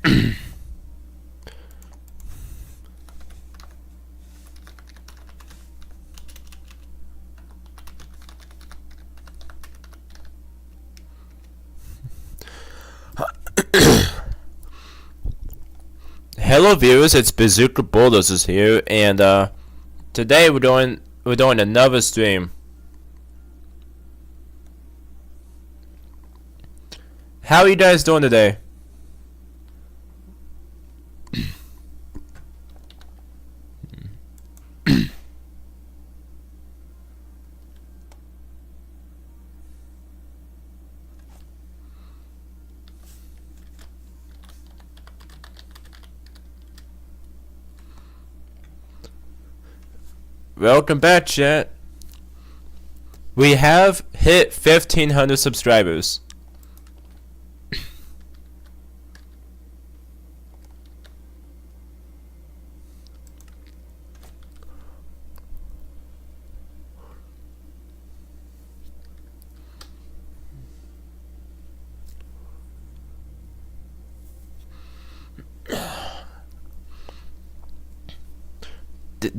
Hello viewers, it's Bazooka Bulldozers here, and today we're doing another stream. How are you guys doing today? Welcome back, chat. We have hit 1,500 subscribers.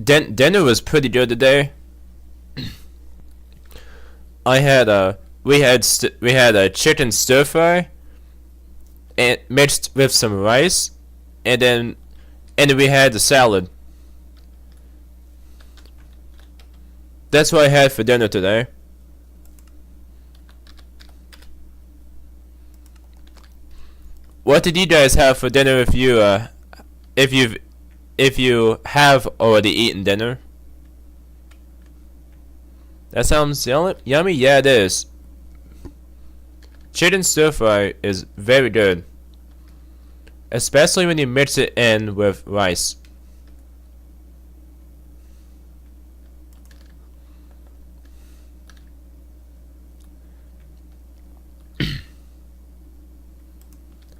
Dinner was pretty good today. We had a chicken stir fry, and mixed with some rice, and then we had the salad. That's what I had for dinner today. What did you guys have for dinner if you have already eaten dinner? That sounds yummy? Yeah, it is. Chicken stir fry is very good, especially when you mix it in with rice.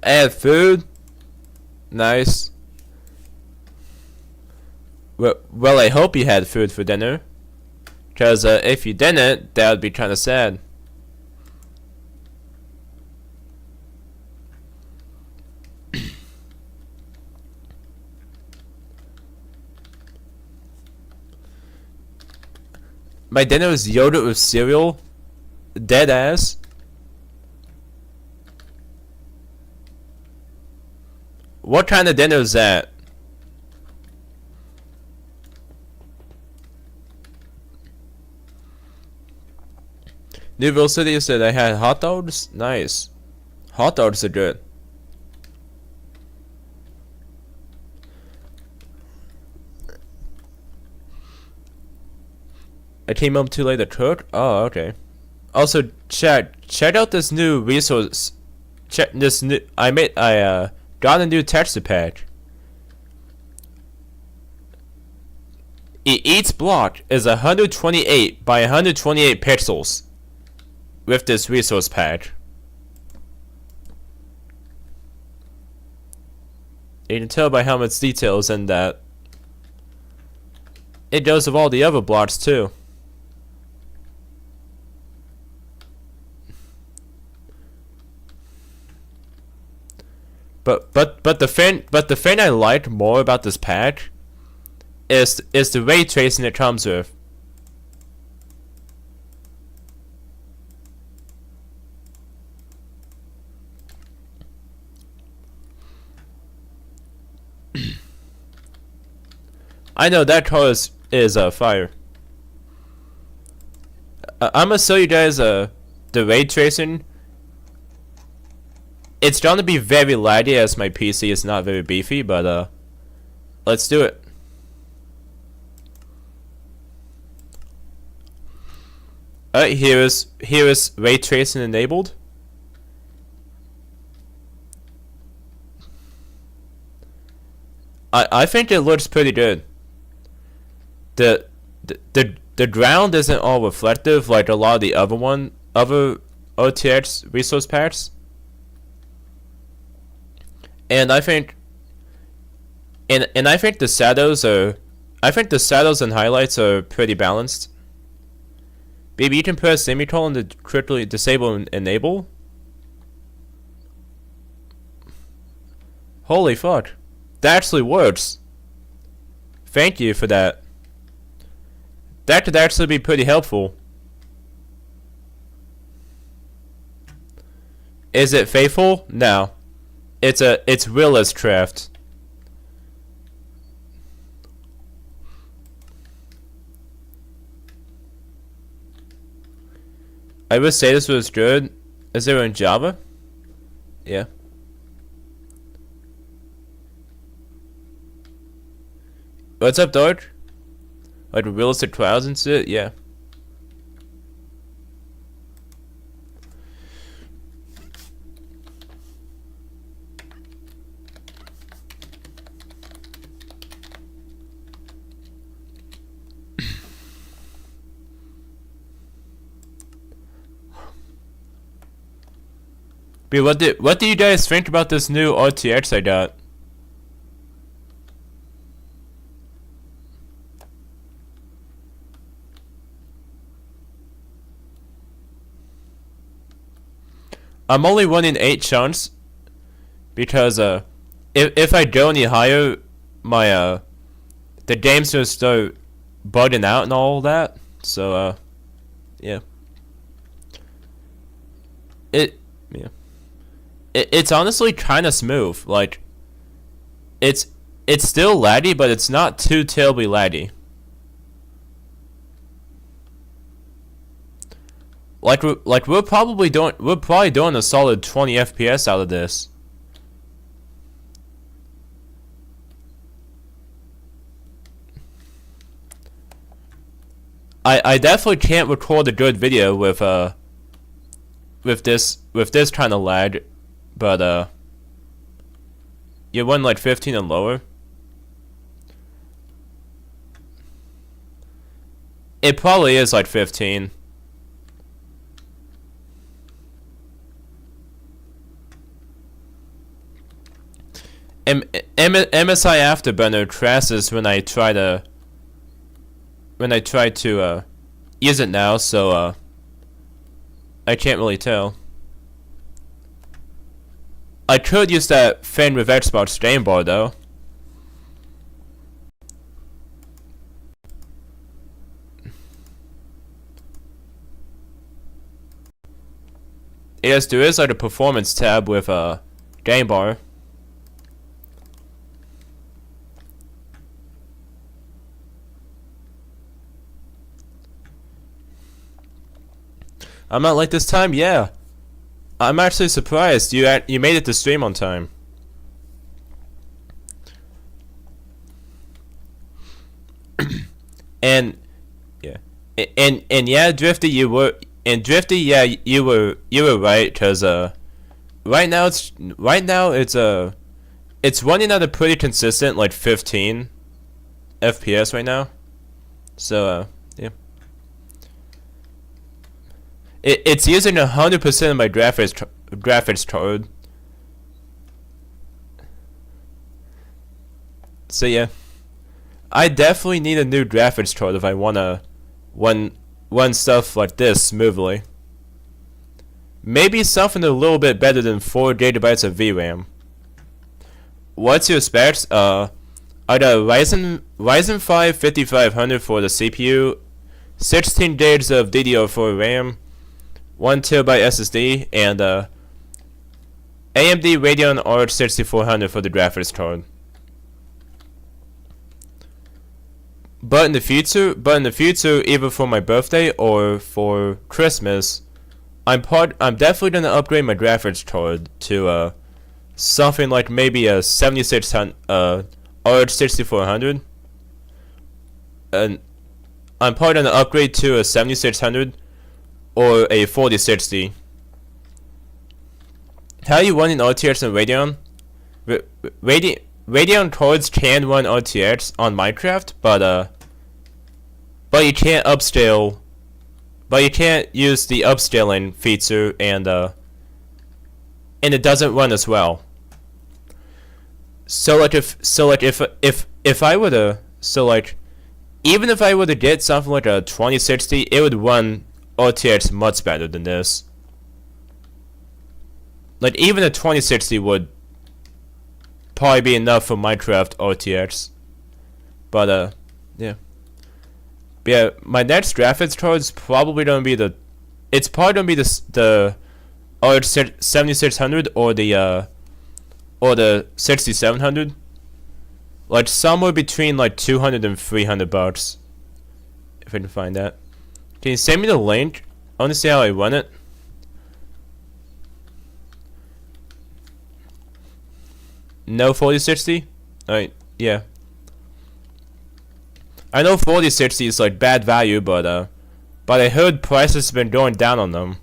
Add food? Nice. Well, I hope you had food for dinner, because if you didn't, that would be kind of sad. My dinner was yogurt with cereal. Dead ass. What kind of dinner is that? Newville City said I had hot dogs? Nice. Hot dogs are good. I came home too late to cook? Oh, okay. Also, check out this new resource. Check this new. I got a new texture pack. Each block is 128 by 128 pixels. With this resource pack, you can tell by how much detail is in that. It goes with all the other blocks too. But the thing I like more about this pack is the ray tracing it comes with. I know that car is fire. I'm gonna show you guys the ray tracing. It's gonna be very laggy as my PC is not very beefy, but let's do it. Alright, here is ray tracing enabled. I think it looks pretty good. The ground isn't all reflective like a lot of the other OTX resource packs, and I think the shadows and highlights are pretty balanced. Maybe you can press semicolon to quickly disable and enable. Holy fuck. That actually works. Thank you for that. That could actually be pretty helpful. Is it faithful? No. It's realist craft. I would say this was good. Is it in Java? Yeah. What's up, Dark? Like realistic clouds and shit? Yeah. But what do you guys think about this new RTX I got? I'm only running 8 chunks because if I go any higher, my the game's gonna start bugging out and all that. So yeah. It's honestly kind of smooth. Like it's still laggy, but it's not too terribly laggy. We're probably doing a solid 20 FPS out of this. I definitely can't record a good video with this kind of lag, but you run like 15 and lower. It probably is like 15. MSI Afterburner crashes when I try to use it now, so I can't really tell. I could use that thing with Xbox Game Bar though. Yes, there is like a performance tab with Game Bar. I'm not late this time? Yeah. I'm actually surprised you made it to stream on time. And yeah. And yeah, Drifty, you were right, cuz right now it's running at a pretty consistent like 15 FPS right now. So yeah. It's using 100% of my graphics card. So yeah, I definitely need a new graphics card if I wanna run stuff like this smoothly. Maybe something a little bit better than 4 GB of VRAM. What's your specs? I got a Ryzen 5 5500 for the CPU, 16 GB of DDR4 RAM, 1 TB SSD, and AMD Radeon RX 6400 for the graphics card. But in the future, either for my birthday or for Christmas, I'm definitely gonna upgrade my graphics card to something like maybe a 7600 RX 6400, and I'm probably gonna upgrade to a 7600 or a 4060. How you running RTX and Radeon? Radeon cards can run RTX on Minecraft, but you can't upscale. But you can't use the upscaling feature, and it doesn't run as well. So like if I were to even if I were to get something like a 2060, it would run RTX much better than this. Like even a 2060 would probably be enough for Minecraft RTX. But yeah. But yeah, my next graphics card is probably gonna be the. It's probably gonna be the RX 7600 or the 6700. Like somewhere between like 200 and 300 bucks. If I can find that. Can you send me the link? I want to see how I run it. No 4060? Alright, yeah. I know 4060 is like bad value, but I heard prices have been going down on them.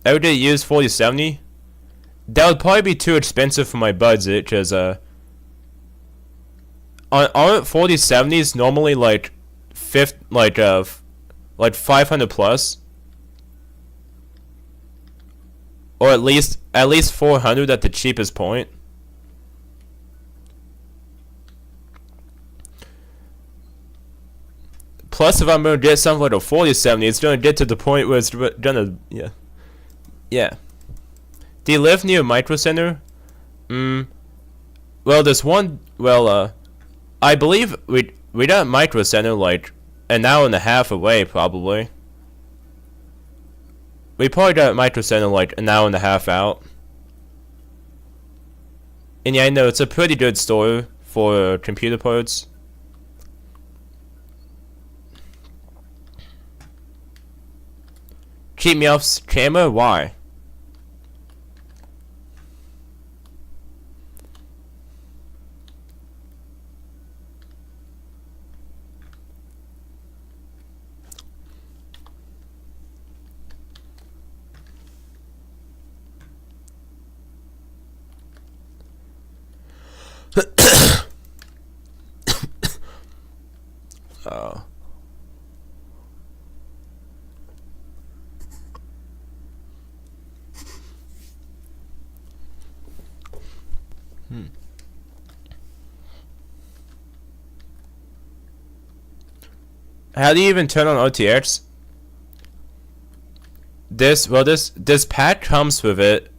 I would use 4070. That would probably be too expensive for my budget, cause aren't 4070s normally like 500 plus, or at least 400 at the cheapest point. Plus, if I'm gonna get something like a 4070, it's gonna get to the point where it's gonna yeah. Do you live near a micro center? Well, there's one. Well, I believe we got a micro center like an hour and a half away, probably. We probably got a micro center like an hour and a half out. And yeah, I know it's a pretty good store for computer parts. Keep me off camera? Why? Oh. How do you even turn on OTX? This pack comes with it.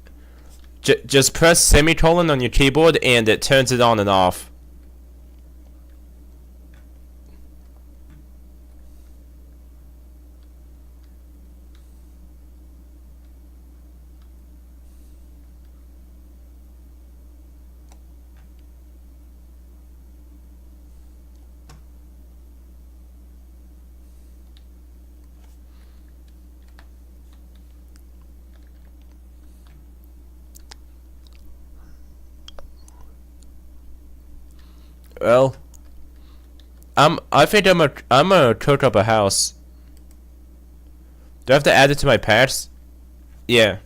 Just press semicolon on your keyboard and it turns it on and off. Well, I think I'm gonna cook up a house. Do I have to add it to my packs? Yeah.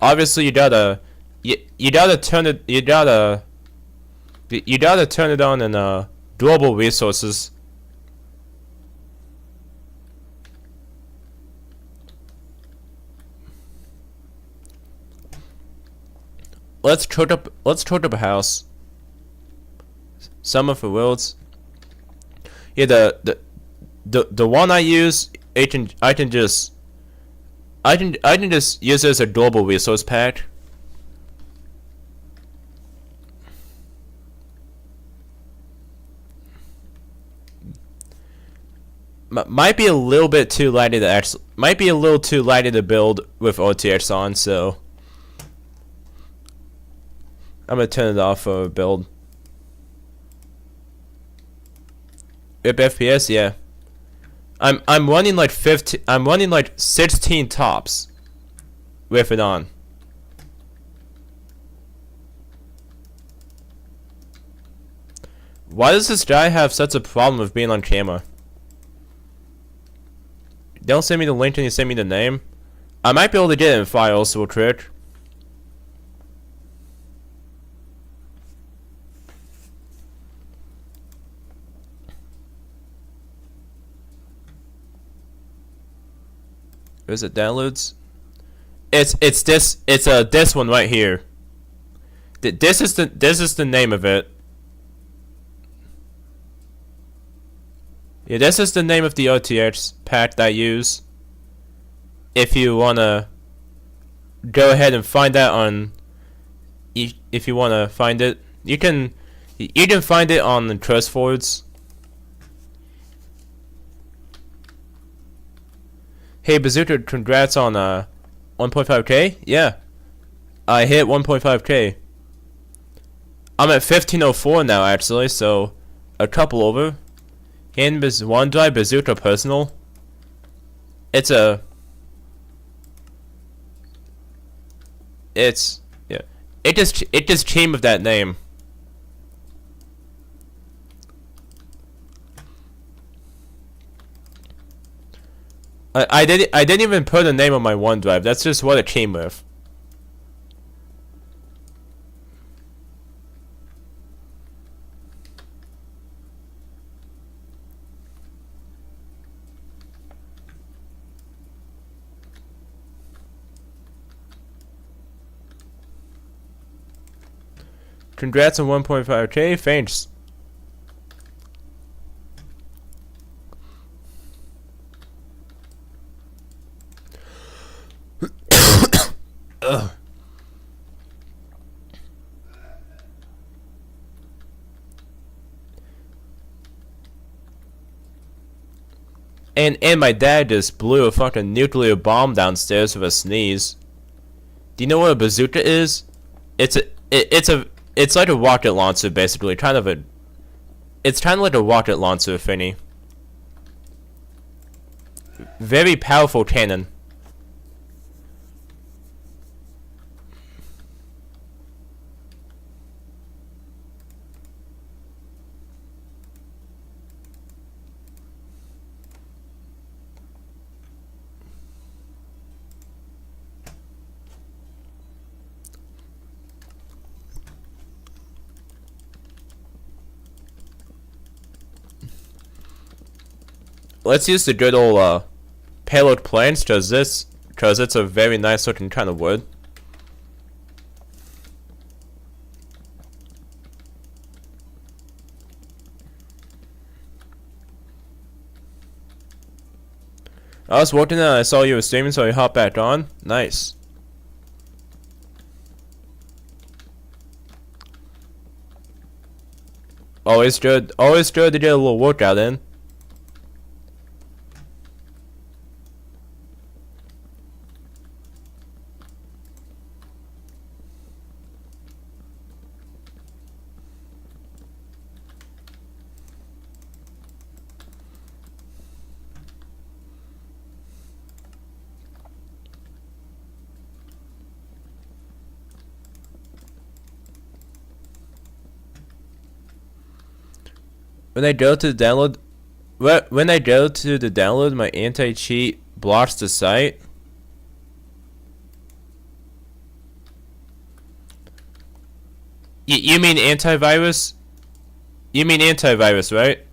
Obviously, you gotta turn it. You gotta turn it on in global resources. Let's cook up a house. Summer for worlds. Yeah, the one I use, I can just use it as a global resource pack. Might be a little bit too lighty to build with OTX on, so I'm gonna turn it off for a build. Up FPS, yeah. I'm running like 15. I'm running like 16 tops with it on. Why does this guy have such a problem with being on camera? Don't send me the link and you send me the name. I might be able to get it in files real quick. Is it downloads? It's this one right here. This is the name of it. Yeah, this is the name of the OTX pack that I use. If you wanna go ahead and find that on. If you want to find it, you can find it on the trust forwards. Hey Bazooka, congrats on 1.5k. Yeah, I hit 1.5k. I'm at 1504 now actually, so a couple over. And OneDrive Bazooka Personal. It's yeah. It just came with that name. I didn't even put a name on my OneDrive. That's just what it came with. Congrats on 1.5k. Thanks. Ugh. And my dad just blew a fucking nuclear bomb downstairs with a sneeze. Do you know what a bazooka is? It's like a rocket launcher basically, it's kind of like a rocket launcher thingy. Very powerful cannon. Let's use the good old payload planes, cause it's a very nice looking kind of wood. I was working and I saw you were streaming, so I hopped back on. Nice. Always good to get a little workout in. When I go to download, my anti-cheat blocks the site. You mean antivirus? You mean antivirus, right?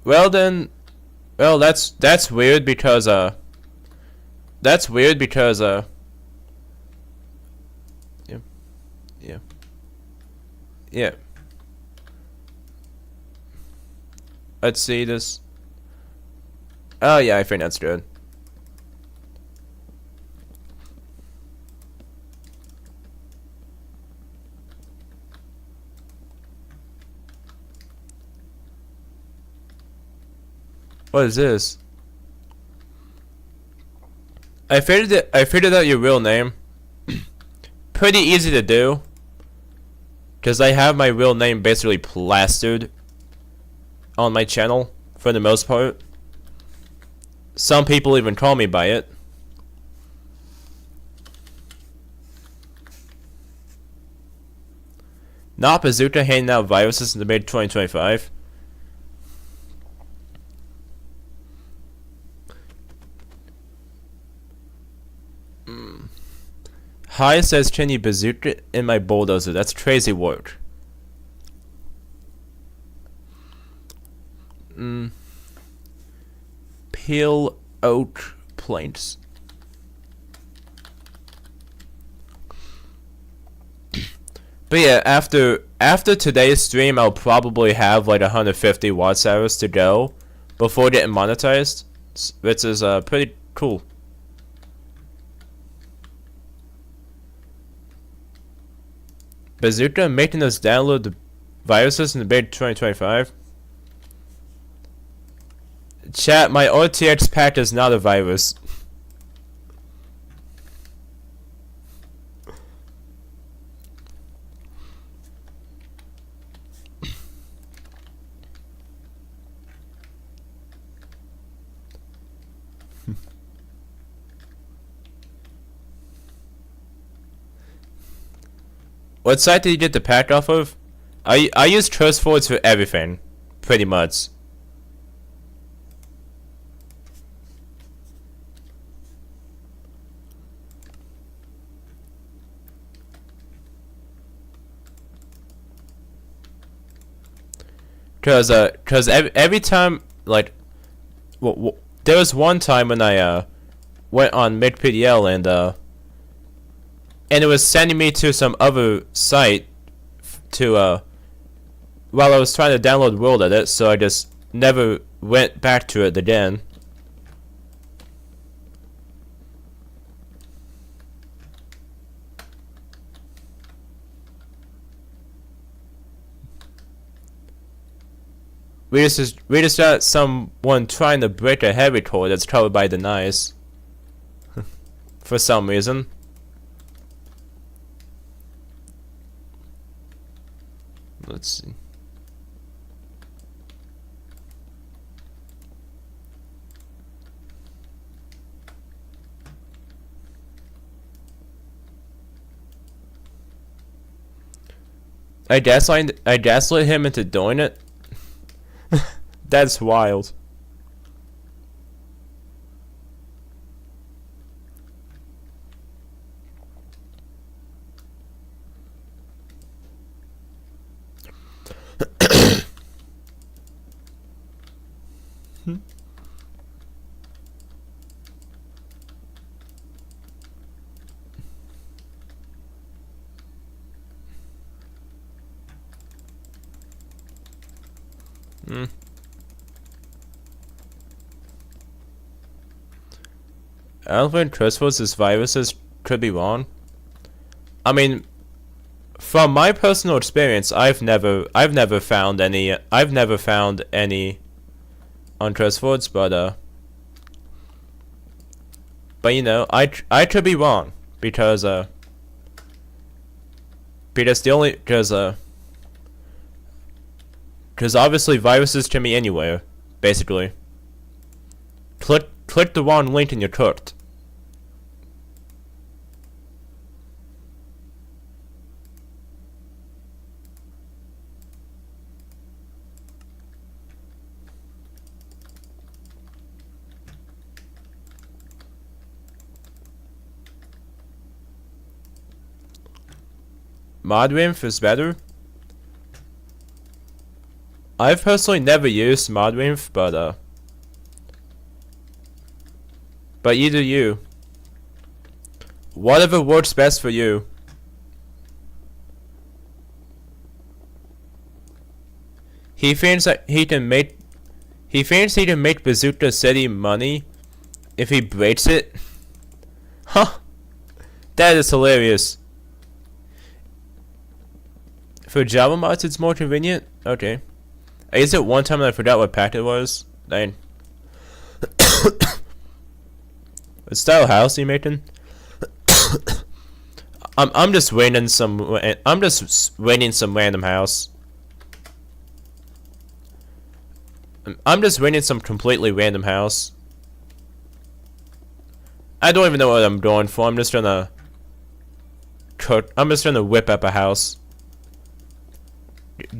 Well then, that's weird because yeah. Yeah. Let's see this. Oh yeah, I think that's good. What is this? I figured out your real name. Pretty easy to do. Cause I have my real name basically plastered on my channel for the most part. Some people even call me by it. Not Bazooka handing out viruses in the mid 2025. Hi says xBqzooka in my bulldozer. That's crazy work. Peel oak planks. But yeah, after today's stream, I'll probably have like 150 watts hours to go before getting monetized, which is pretty cool. Bazooka making us download the viruses in the beta 2025. Chat, my RTX pack is not a virus. What site did you get the pack off of? I use Trust Forwards for everything, pretty much. Cause every time, like, there was one time when I went on MidPDL and it was sending me to some other site to while I was trying to download World Edit, so I just never went back to it again. We just got someone trying to break a heavy core that's covered by denies. For some reason. Let's see. I gaslit him into doing it. That's wild. I don't think Trustforce viruses could be wrong. I mean, from my personal experience, I've never found any on Trustforce, but you know, I could be wrong because obviously viruses can be anywhere, basically. Click the wrong link and you're cooked. Modrinf is better. I've personally never used Modrinf, but either you. Whatever works best for you. He thinks he can make Bazooka City money if he breaks it. Huh. That is hilarious. For Java mods, it's more convenient? Okay. I used it one time and I forgot what pack it was. Dang. What style house are you making? I'm just waiting some random house. I'm just renting some completely random house. I don't even know what I'm going for. I'm just trying to whip up a house.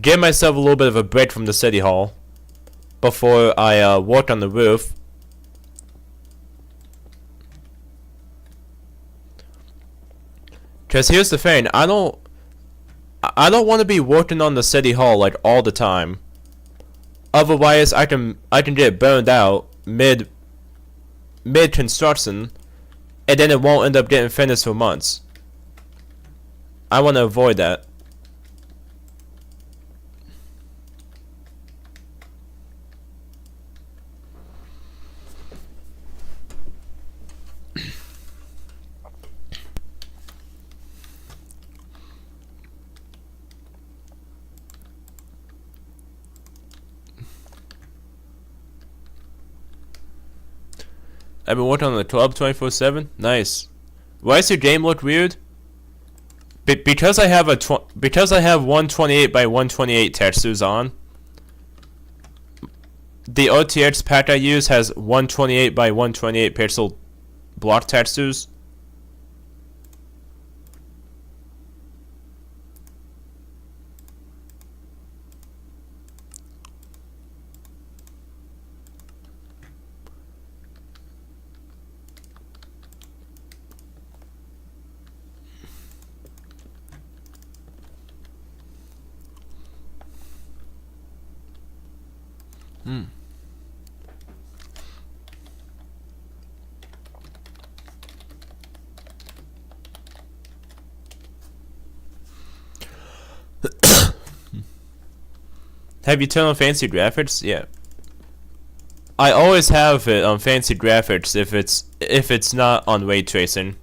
Give myself a little bit of a break from the city hall before I work on the roof. Cause here's the thing, I don't want to be working on the city hall like all the time. Otherwise, I can get burned out mid construction, and then it won't end up getting finished for months. I want to avoid that. I've been working on the club 24/7. Nice. Why does your game look weird? Because I have 128 by 128 textures on. The OTX pack I use has 128 by 128 pixel block textures. Have you turned on fancy graphics? Yeah. I always have it on fancy graphics if it's not on ray tracing.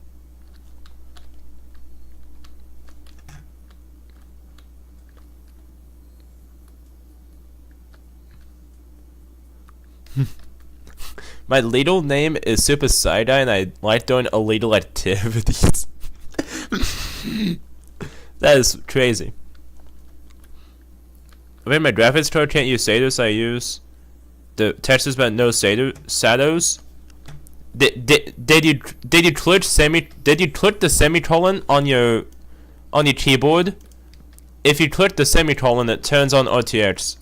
My legal name is Super Side Eye, and I like doing illegal activities. That is crazy. I mean, my graphics card can't use shaders. I use the textures, but no shadows. Did you click the semicolon on your keyboard? If you click the semicolon, it turns on RTX.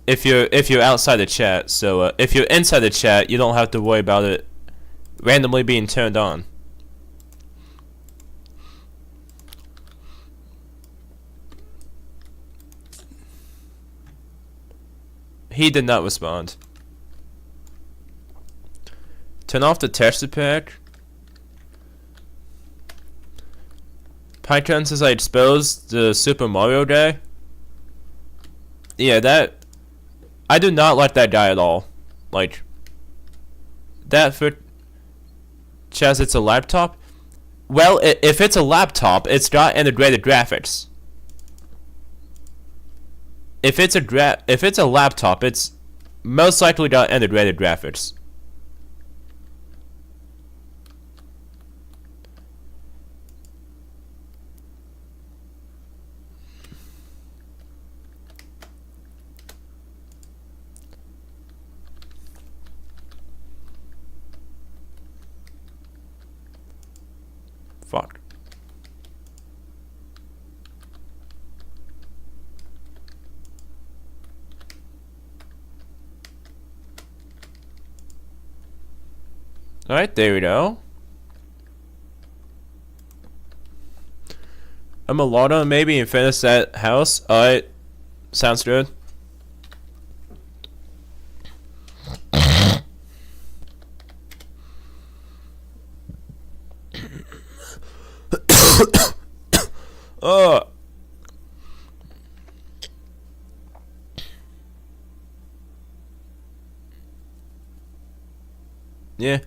If you're outside the chat, so if you're inside the chat, you don't have to worry about it randomly being turned on. He did not respond. Turn off the texture pack. Python says I exposed the Super Mario guy. Yeah, that. I do not like that guy at all. Like, that for Chaz, it's a laptop. Well, if it's a laptop, it's got integrated graphics. If it's a laptop, it's most likely got integrated graphics. Fuck. Alright, there we go. I'm gonna log on maybe and finish that house. Alright, sounds good. Oh. Yeah.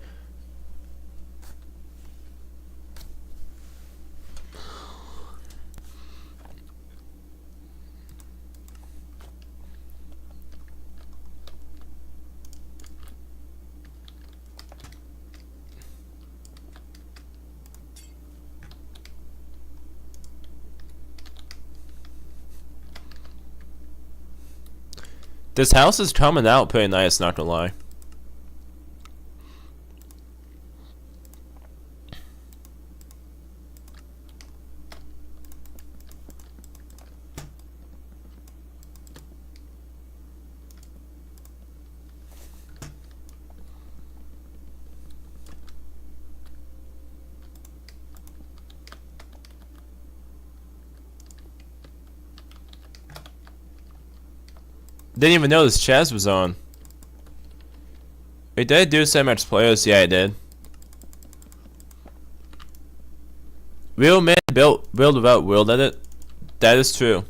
This house is coming out pretty nice, not gonna lie. Didn't even notice Chaz was on. Wait, did I do so much players? Yeah, I did. Real man built without world edit. That is true.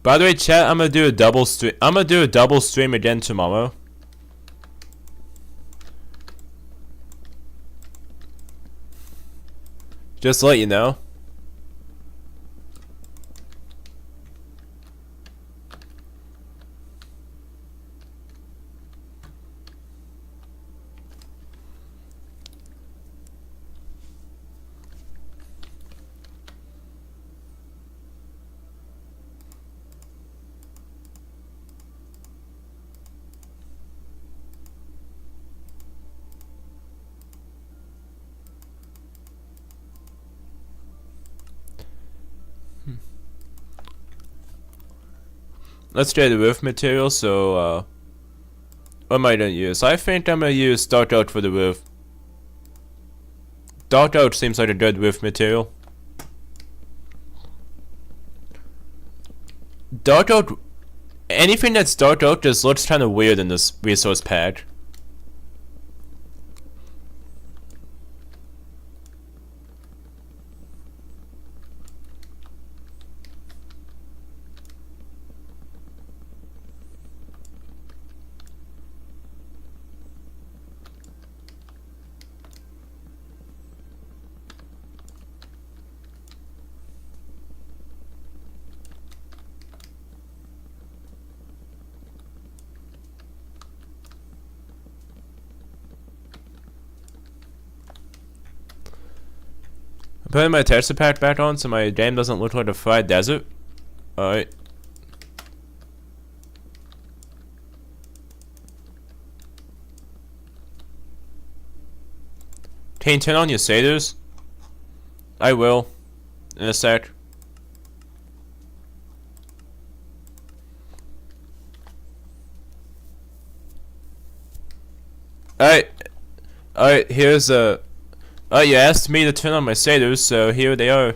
By the way, chat, I'm gonna do a double stream. I'm gonna do a double stream again tomorrow. Just to let you know. Let's try the roof material, so, what am I gonna use? I think I'm gonna use dark oak for the roof. Dark oak seems like a good roof material. Dark oak, anything that's dark oak just looks kinda weird in this resource pack. I'm putting my texture pack back on so my game doesn't look like a fried desert. Alright. Can you turn on your shaders? I will. In a sec. Alright, here's a... Oh, you asked me to turn on my shaders, so here they are.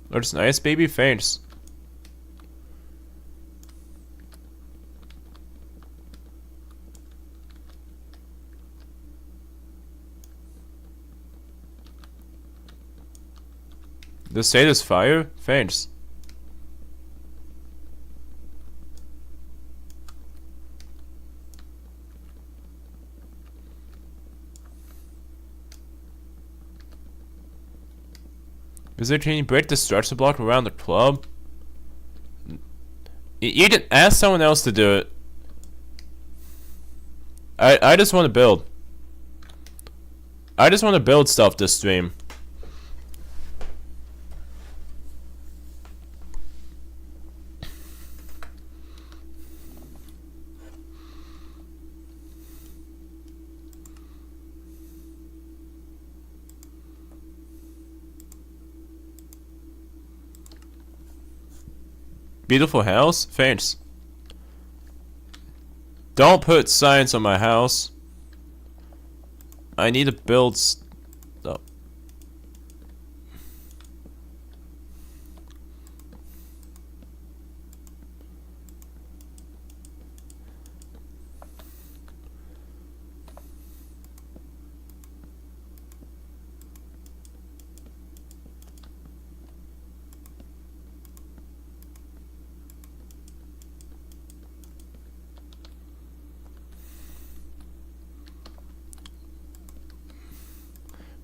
Looks nice, baby. Thanks. The state is fire? Thanks. Can you break the structure block around the club? You can ask someone else to do it. I just want to build. I just want to build stuff this stream. Beautiful house? Thanks. Don't put science on my house. I need to build stuff.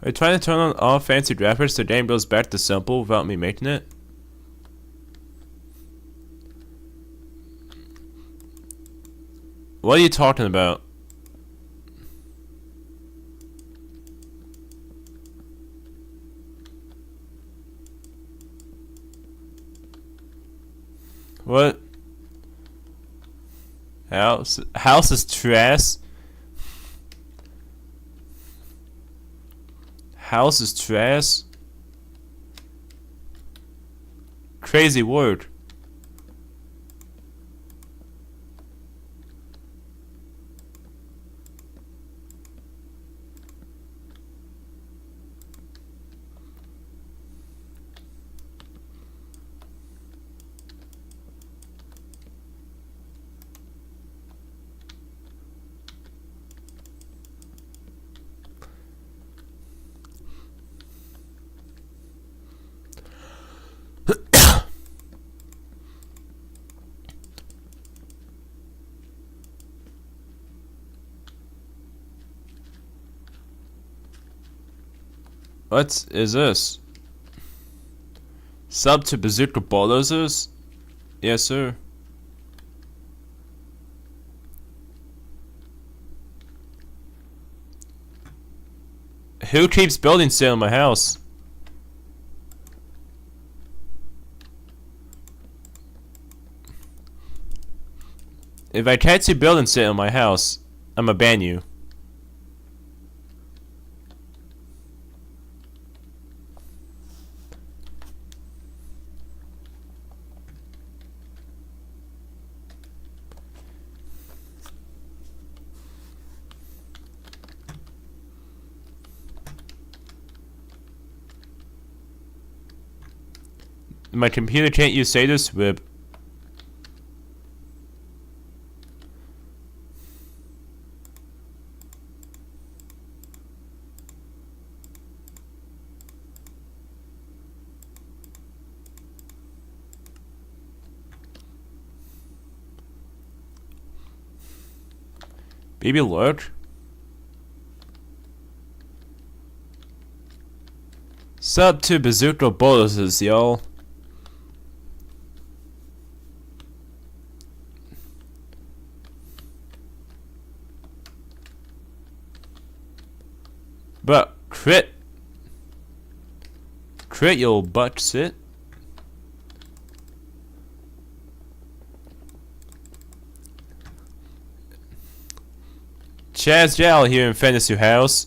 Are you trying to turn on all fancy graphics so the game goes back to simple without me making it? What are you talking about? What? House is trash. House is trash. Crazy word. What is this? Sub to Bazooka Bulldozers? Yes, sir. Who keeps building shit in my house? If I catch you building shit in my house, I'ma ban you. My computer can't use status whip. Baby lurk. Sub to Bazooka Bulldozers, y'all. But crit your butt sit. Chaz Jal here in Fantasy House.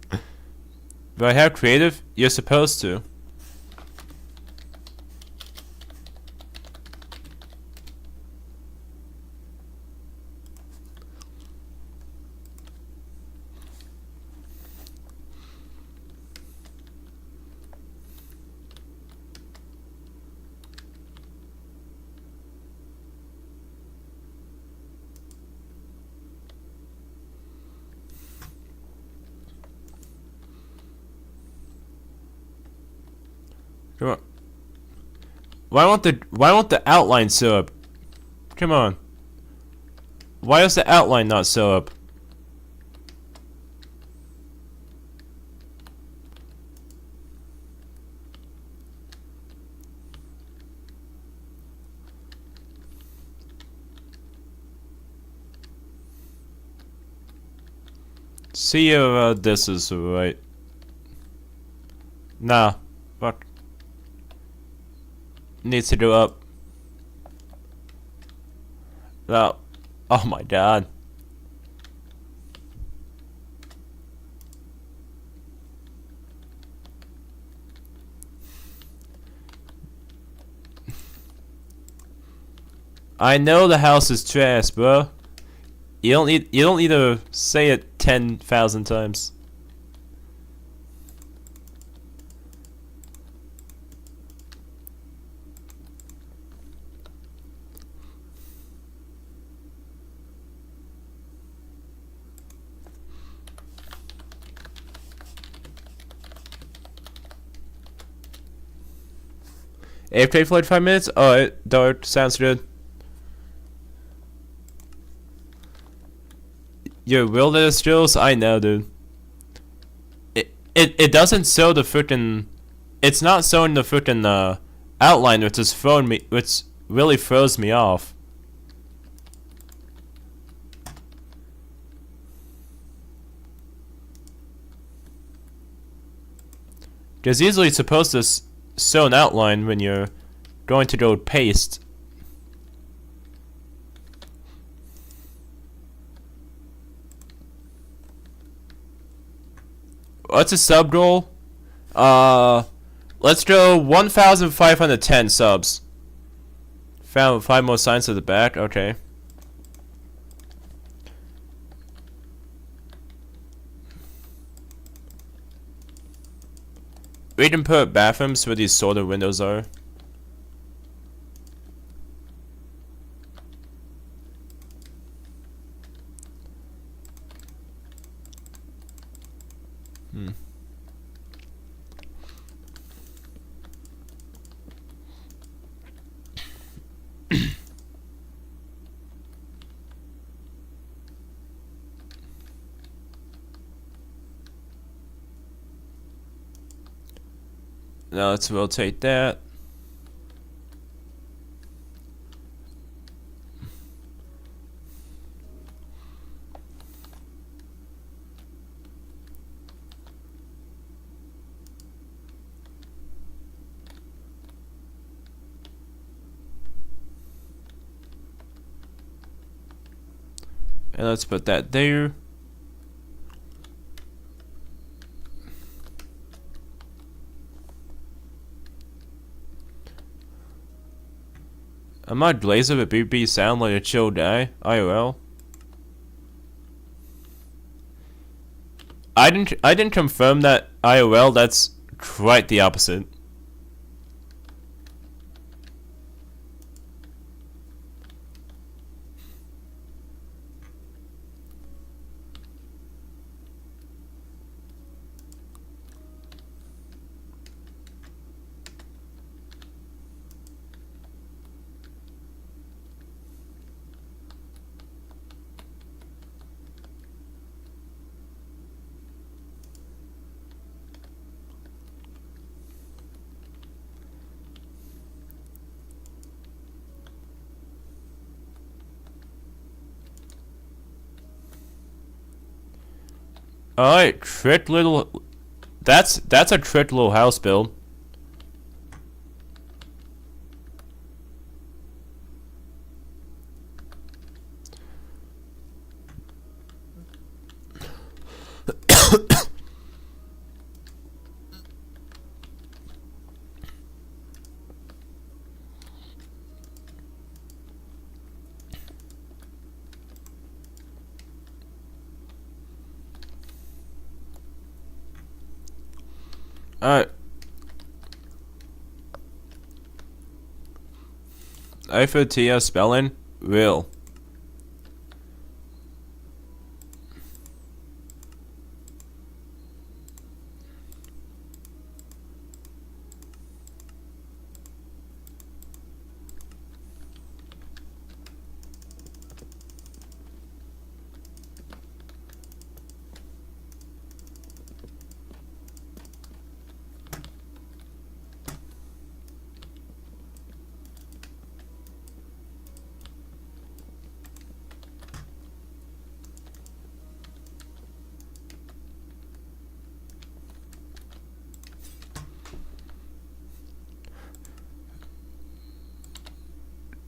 Do I have creative? You're supposed to. Come on. Why won't the outline show up? Come on. Why does the outline not show up? See if this is right. Nah. Fuck. Needs to go up. No. Oh my god. I know the house is trash, bro. You don't need to say it 10,000 times. AFK for like 5 minutes? Oh, Dart, sounds good. Your wilderness skills? I know, dude. It doesn't show the freaking. It's not showing the freaking outline, which is throwing me, which really throws me off. There's easily supposed to show an outline when you're going to go paste. What's a sub goal? Let's go 1,510 subs. Found 5 more signs at the back. Okay. We can put bathrooms where these sort of windows are. Now let's rotate that. And let's put that there. Am I Blazer with BB sound like a chill guy? IRL. I didn't confirm that IRL. That's quite the opposite. Alright, trick little. That's a trick little house build. Alright. IFOTS spelling? Real.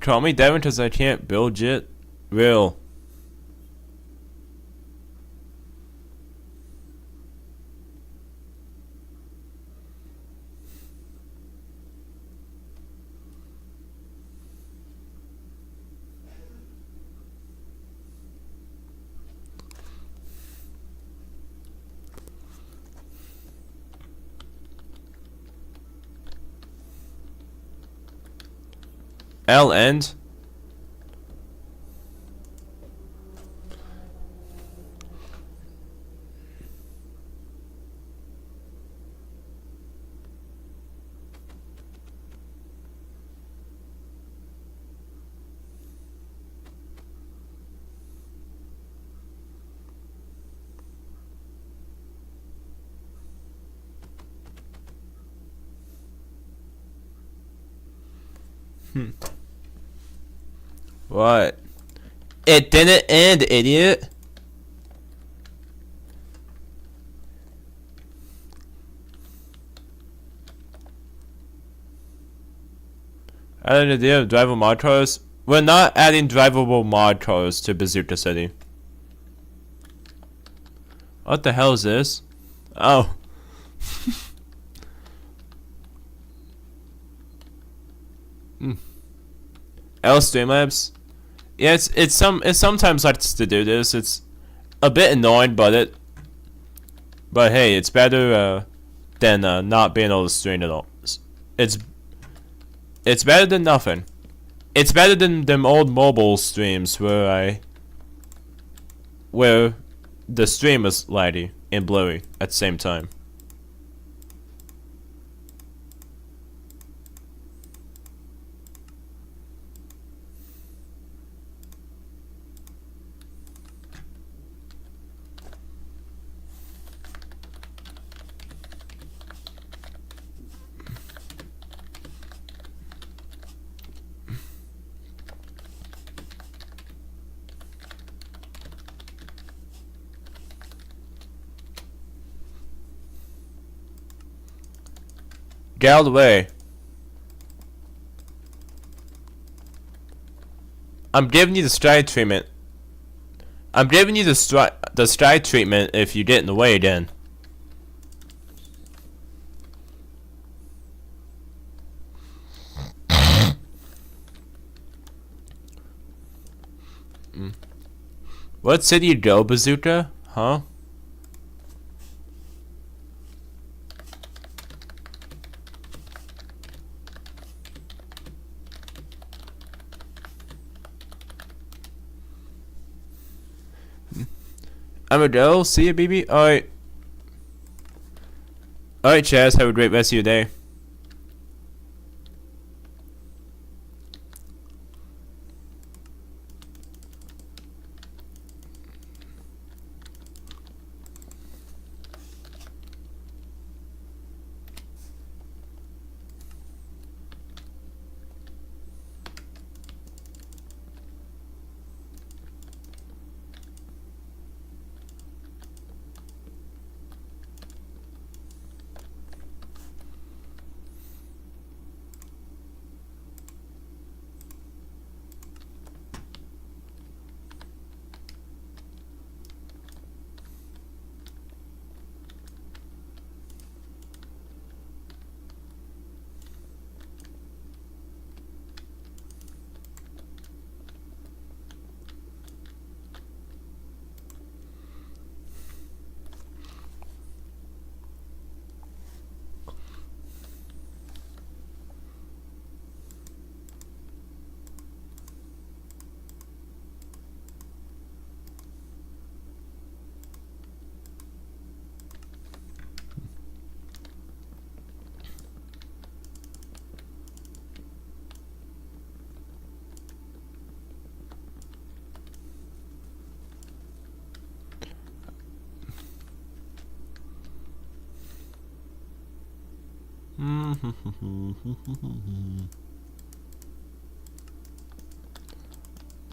Call me Devin because I can't build yet. Real. L end. What? It didn't end, idiot. Adding the idea of drivable mod cars. We're not adding drivable mod cars to Bazooka City. What the hell is this? Oh. L Streamlabs. Yeah, it sometimes likes to do this. It's a bit annoying, but hey, it's better than not being able to stream at all. It's better than nothing. It's better than them old mobile streams where the stream was laggy and blurry at the same time. Get out of the way. I'm giving you the strike treatment. I'm giving you the strike treatment if you get in the way again. What city you go, Bazooka? Huh? I'm a go. See ya, BB. Alright. Alright, Chaz. Have a great rest of your day.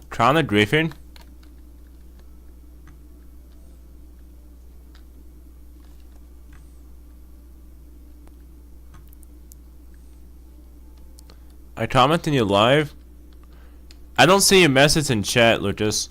Crown of Griffin? I comment in your live? I don't see your message in chat, Lucas.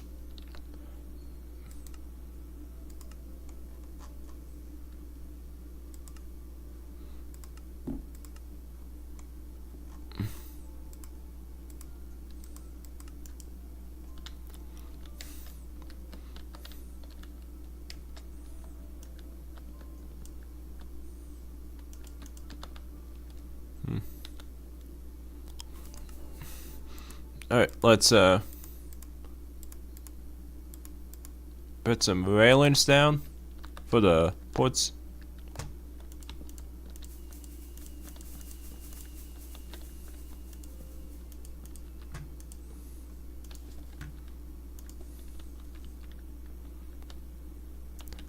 Alright, let's put some railings down for the ports.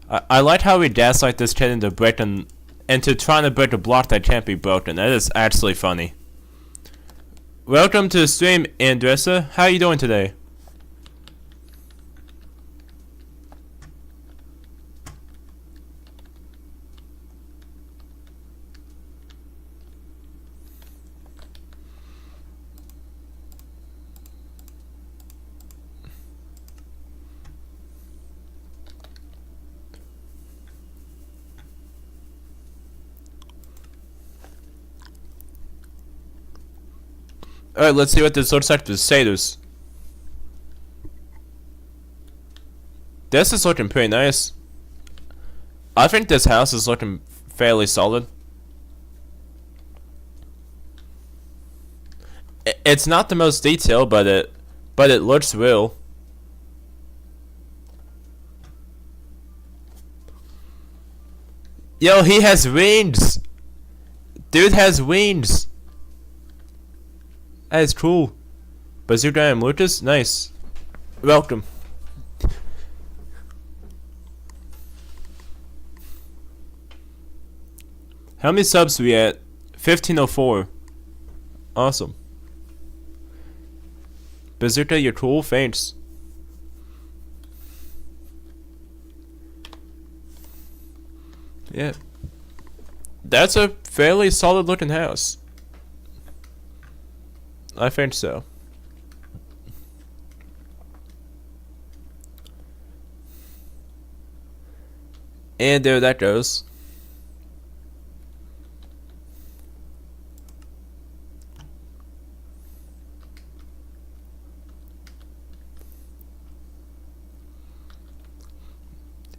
I like how we gaslight this kid into trying to break a block that can't be broken. That is actually funny. Welcome to the stream, Andressa. How are you doing today? Alright, let's see what this looks like to the status. This is looking pretty nice. I think this house is looking fairly solid. It's not the most detailed, but it looks real. Yo, he has wings. Dude has wings. That is cool. Bazooka and Lucas, nice. Welcome. How many subs we at? 1504. Awesome. Bazooka, you're cool. Thanks. Yeah. That's a fairly solid looking house. I think so. And there that goes.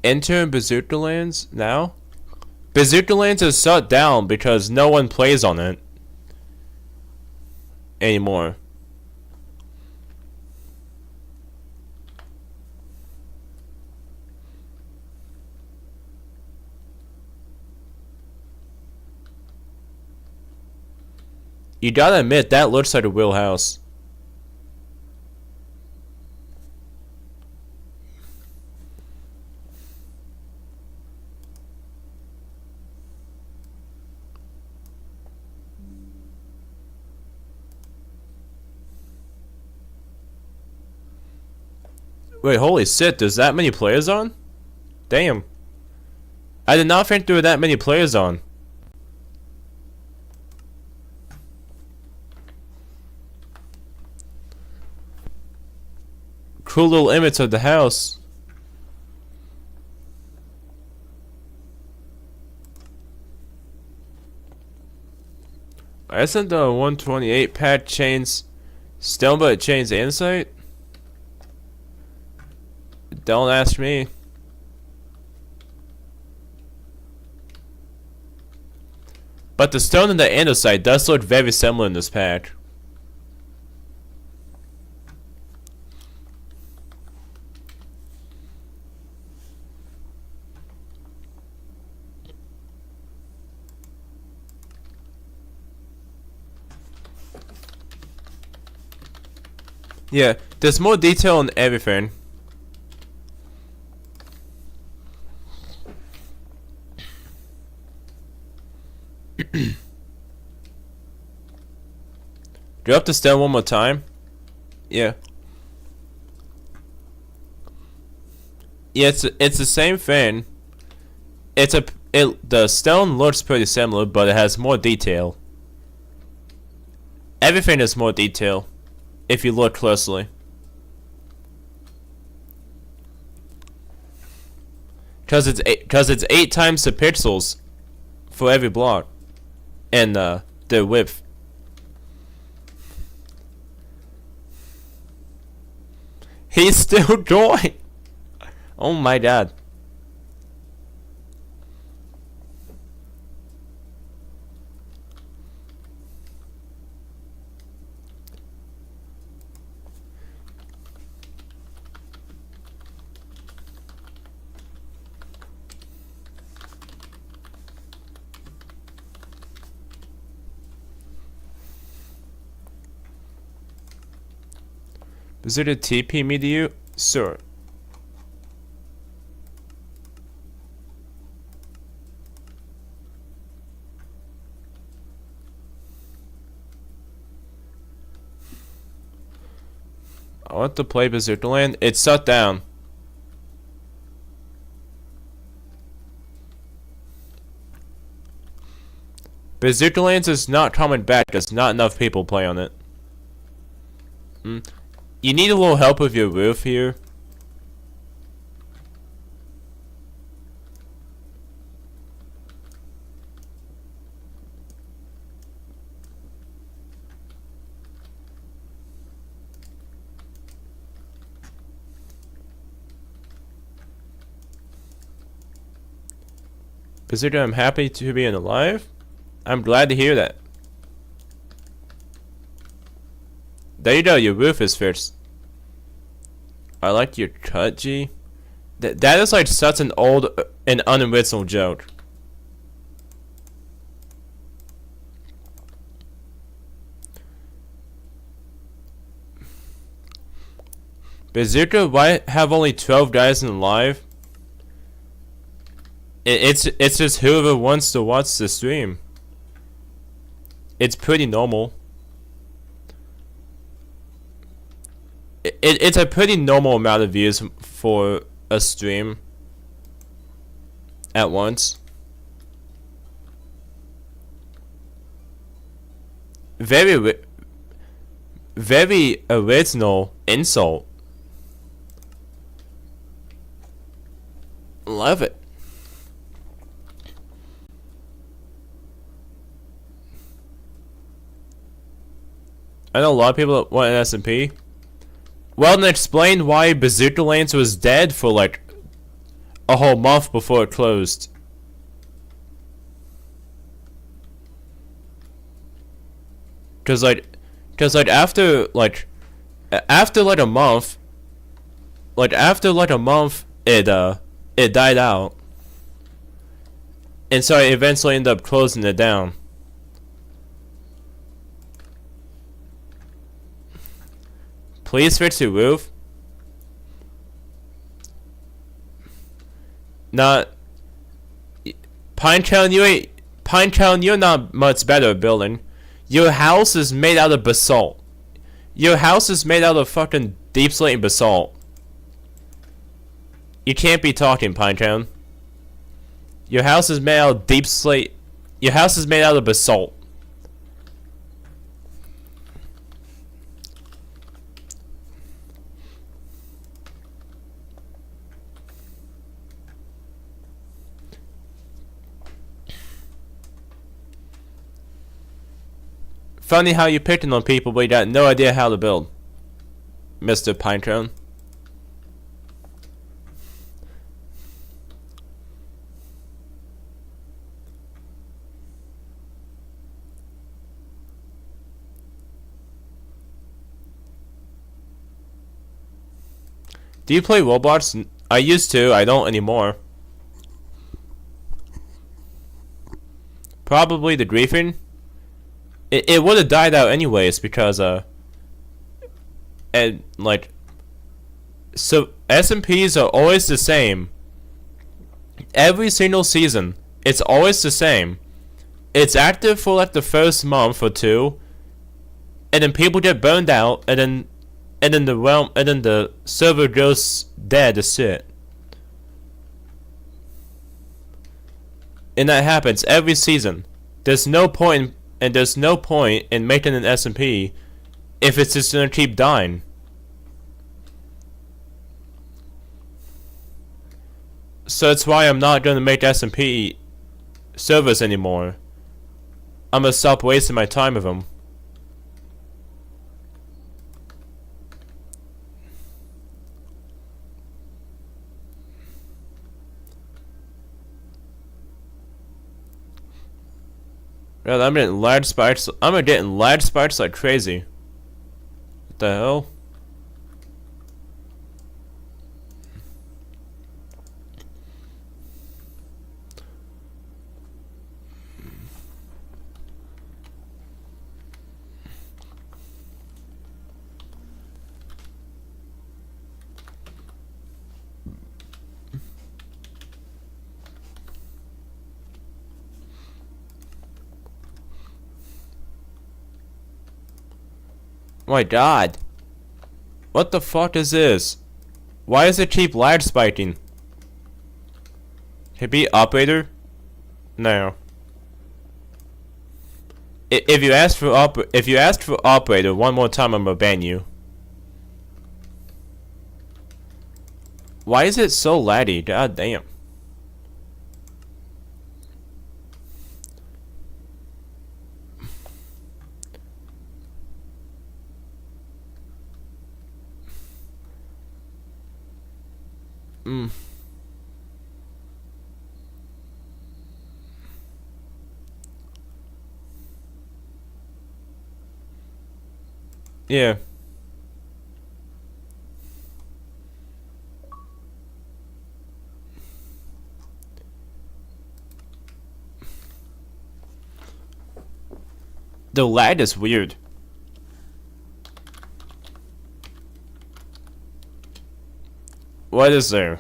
Enter Bazooka Lands now? Bazooka Lands is shut down because no one plays on it anymore. You gotta admit, that looks like a real house. Wait, holy shit, there's that many players on? Damn. I did not think there were that many players on. Cool little image of the house. Isn't the 128 pad chains stone, but it chains insight? Don't ask me. But the stone and the andesite does look very similar in this pack. Yeah, there's more detail on everything. Do you have to stand one more time? Yeah. Yeah, it's the same thing. The stone looks pretty similar, but it has more detail. Everything is more detail, if you look closely. Cause it's 8 times the pixels for every block, and the width. He's still going. Oh my god. Is it a TP me to you? Sir. I want to play Bazooka Land. It's shut down. Bazooka Lands is not coming back because not enough people play on it. You need a little help with your roof here. Bazooka, I'm happy to be alive. I'm glad to hear that. There you go, your roof is fixed. I like your cut, G. That is like such an old and unoriginal joke. Bazooka, why have only 12 guys in live? It's just whoever wants to watch the stream. It's pretty normal. It's a pretty normal amount of views for a stream at once. Very original insult. Love it. I know a lot of people that want an SMP. Well, then explain why Bazooka Lands was dead for like a whole month before it closed. Cause after a month, it died out, and so I eventually ended up closing it down. Please fix your roof. Not Pinetown, you're not much better at building. Your house is made out of basalt. Your house is made out of fucking deep slate and basalt. You can't be talking, Pinetown. Your house is made out of deep slate. Your house is made out of basalt. Funny how you picking on people but you got no idea how to build, Mr. Pinecone. Do you play Roblox? I used to, I don't anymore. Probably the griefing. It would have died out anyways because and like, so SMPs are always the same. Every single season, it's always the same. It's active for like the first month or two, and then people get burned out, and then the server goes dead as shit. And that happens every season. There's no point in making an SMP if it's just gonna keep dying. So that's why I'm not gonna make SMP servers anymore. I'm gonna stop wasting my time with them. Yeah, I'm getting lag spikes. I'm getting lag spikes like crazy. What the hell? Oh my god. What the fuck is this? Why is it keep lag spiking? Can it be operator? No. If you ask for operator one more time, I'm gonna ban you. Why is it so laggy? God damn. Yeah. The lag is weird. What is there?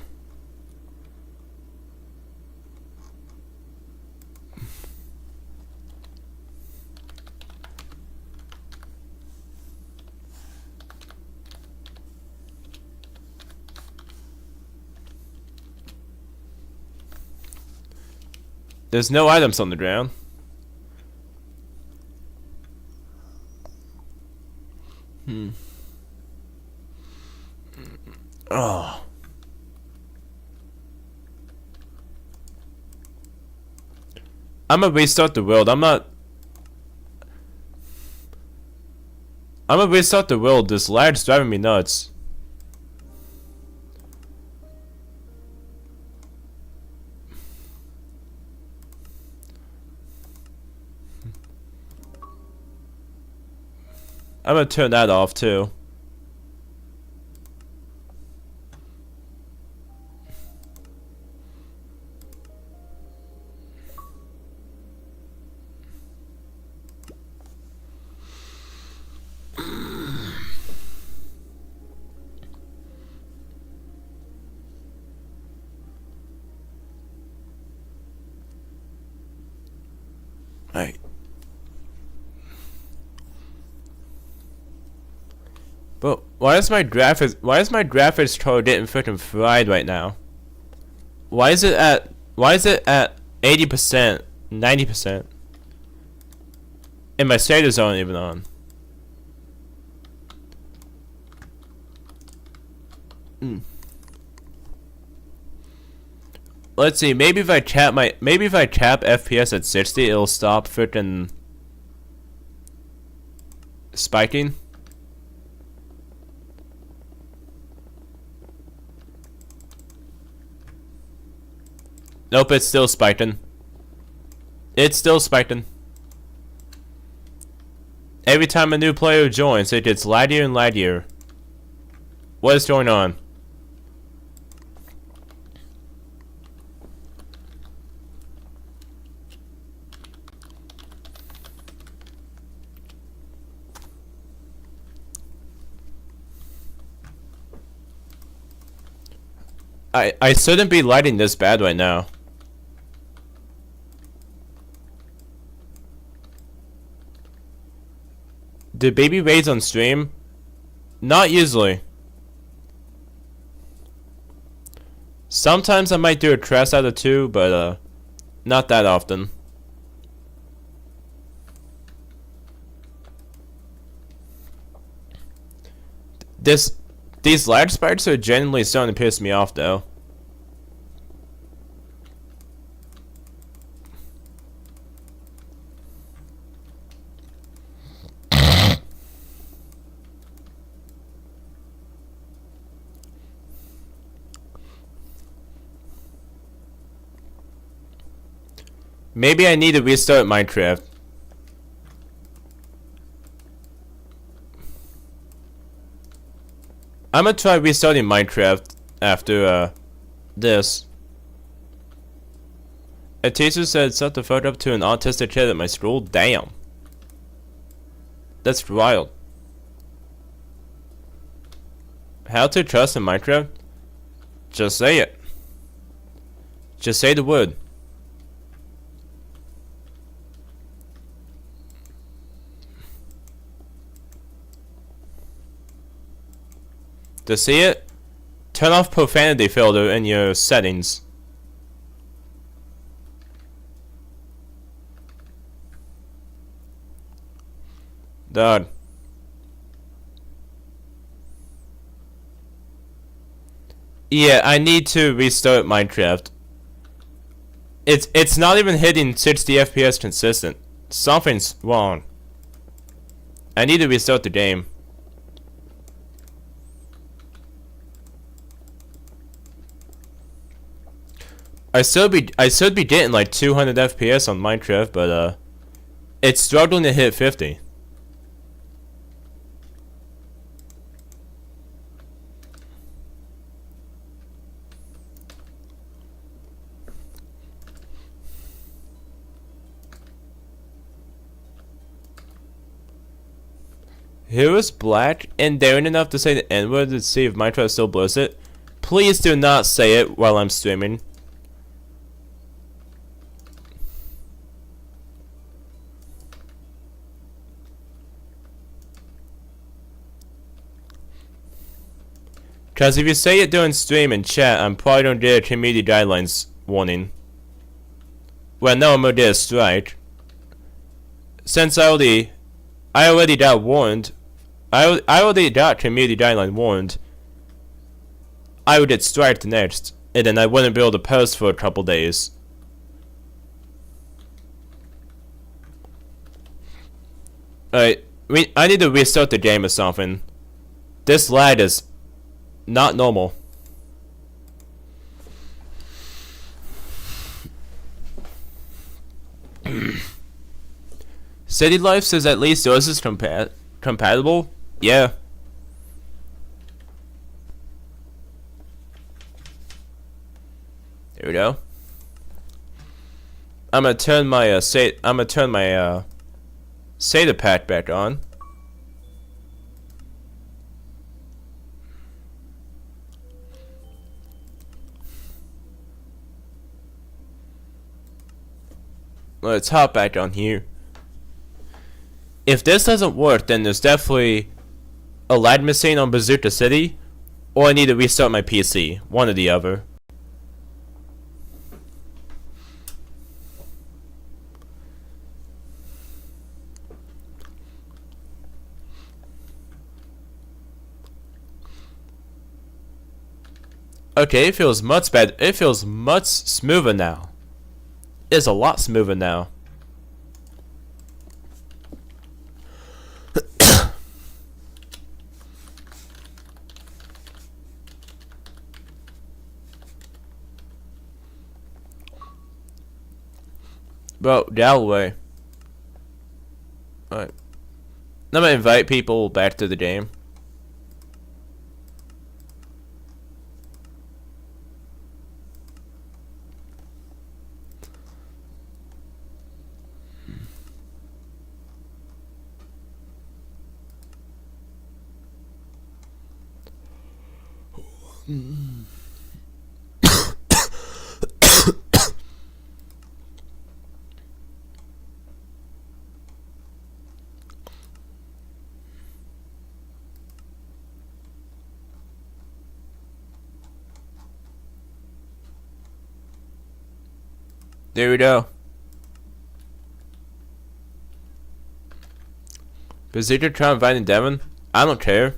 There's no items on the ground. Oh. I'm gonna restart the world. I'm gonna restart the world. This lag's driving me nuts. I'm gonna turn that off too. Alright. But why is my graphics card getting freaking fried right now? Why is it at 80%, 90%? And my shaders aren't even on. Let's see, maybe if I cap FPS at 60, it'll stop freaking spiking. Nope, it's still spiking. It's still spiking. Every time a new player joins, it gets laggier and laggier. What is going on? I shouldn't be lighting this bad right now. Do baby raids on stream? Not usually. Sometimes I might do a crash out of 2, but not that often. These lag spikes are genuinely starting to piss me off though. Maybe I need to restart Minecraft. I'm gonna try restarting Minecraft after this. A teacher said shut the fuck up to an autistic kid at my school. Damn. That's wild. How to trust in Minecraft? Just say it. Just say the word. To see it, turn off profanity filter in your settings. Done. Yeah, I need to restart Minecraft. It's not even hitting 60 FPS consistent. Something's wrong. I need to restart the game. I should be getting like 200 FPS on Minecraft, but it's struggling to hit 50. Who is black and daring enough to say the N-word to see if Minecraft still blows it? Please do not say it while I'm streaming. Cause if you say it during stream and chat, I'm probably gonna get a community guidelines warning. Well, no, I'm gonna get a strike. Since I already got warned. I already got community guideline warned. I would get striked next, and then I wouldn't be able to post for a couple days. Alright, I need to restart the game or something. This lag is not normal. City Life says at least yours is compatible? Yeah. There we go. I'm gonna turn my SATA pack back on. Let's hop back on here. If this doesn't work, then there's definitely a lag missing on Bazooka City, or I need to restart my PC. One or the other. Okay, it feels much better. It feels much smoother now. It's a lot smoother now. Bro, Galloway. Alright. I'm gonna invite people back to the game. There we go. Bazooka try inviting Devin? I don't care.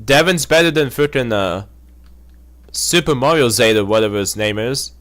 Devin's better than freaking Super Mario Zeta, whatever his name is.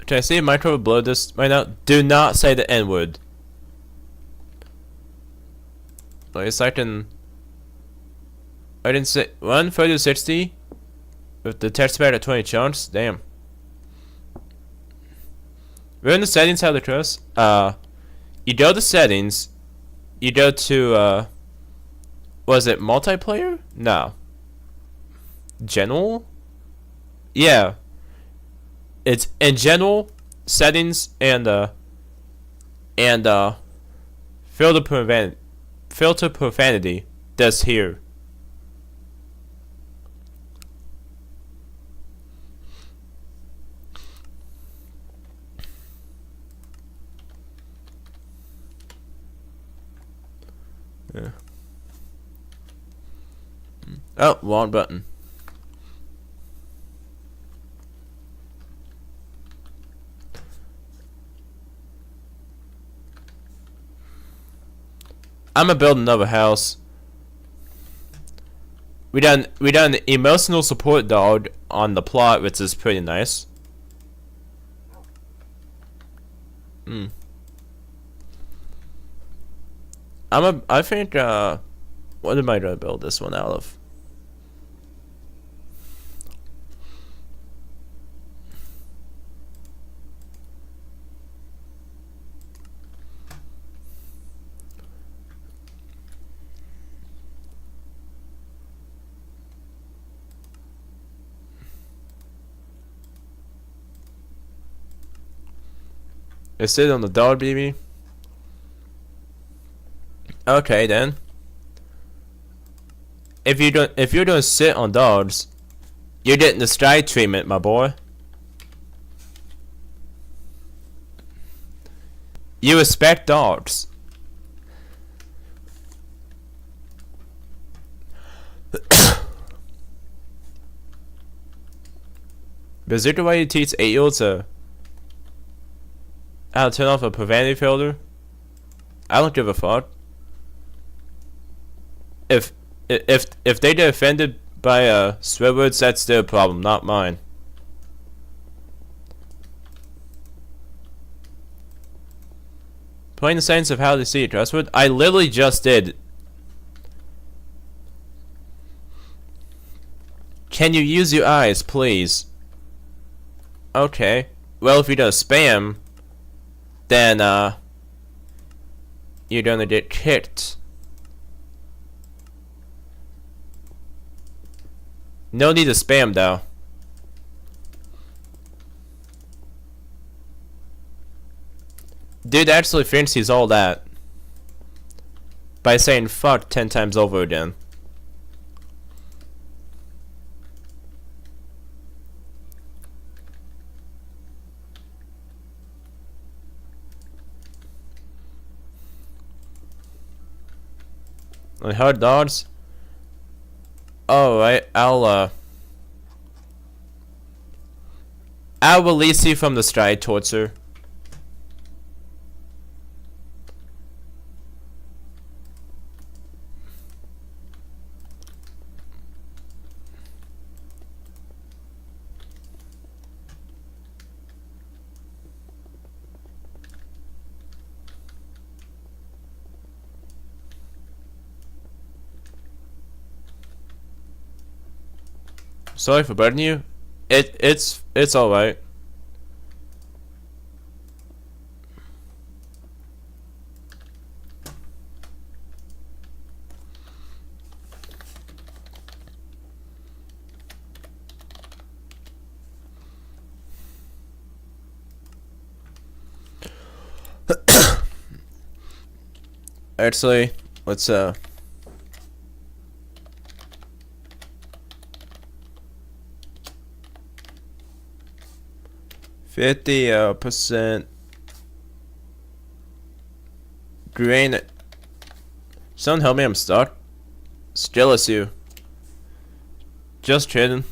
Can I see a micro blow this right now? Do not say the N-word. At least I didn't say 1 30 60 with the text pad at 20 chunks. Damn. We're in the settings how to trust. You go to settings. You go to was it multiplayer? No. General? Yeah. It's in general settings and filter profanity. That's here. Yeah. Oh, wrong button. I'm gonna build another house. We done emotional support dog on the plot, which is pretty nice. I think what am I gonna build this one out of? Is it on the dog, baby? Okay then. If you're gonna sit on dogs, you're getting the stride treatment, my boy. You respect dogs. Bazooka, why you teach 8-year-olds how to turn off a profanity filter? I don't give a fuck. If they get offended by swear words, that's their problem, not mine. Playing the science of how to see a trustword. I literally just did. Can you use your eyes, please? Okay. Well, if you do spam, then you're gonna get kicked. No need to spam though. Dude actually thinks he's all that by saying fuck 10 times over again. I heard dogs. Alright, I'll release you from the stride torture. Sorry for burdening you. It's alright. Actually, let's 50% green. Someone help me, I'm stuck. Still it's you. Just kidding.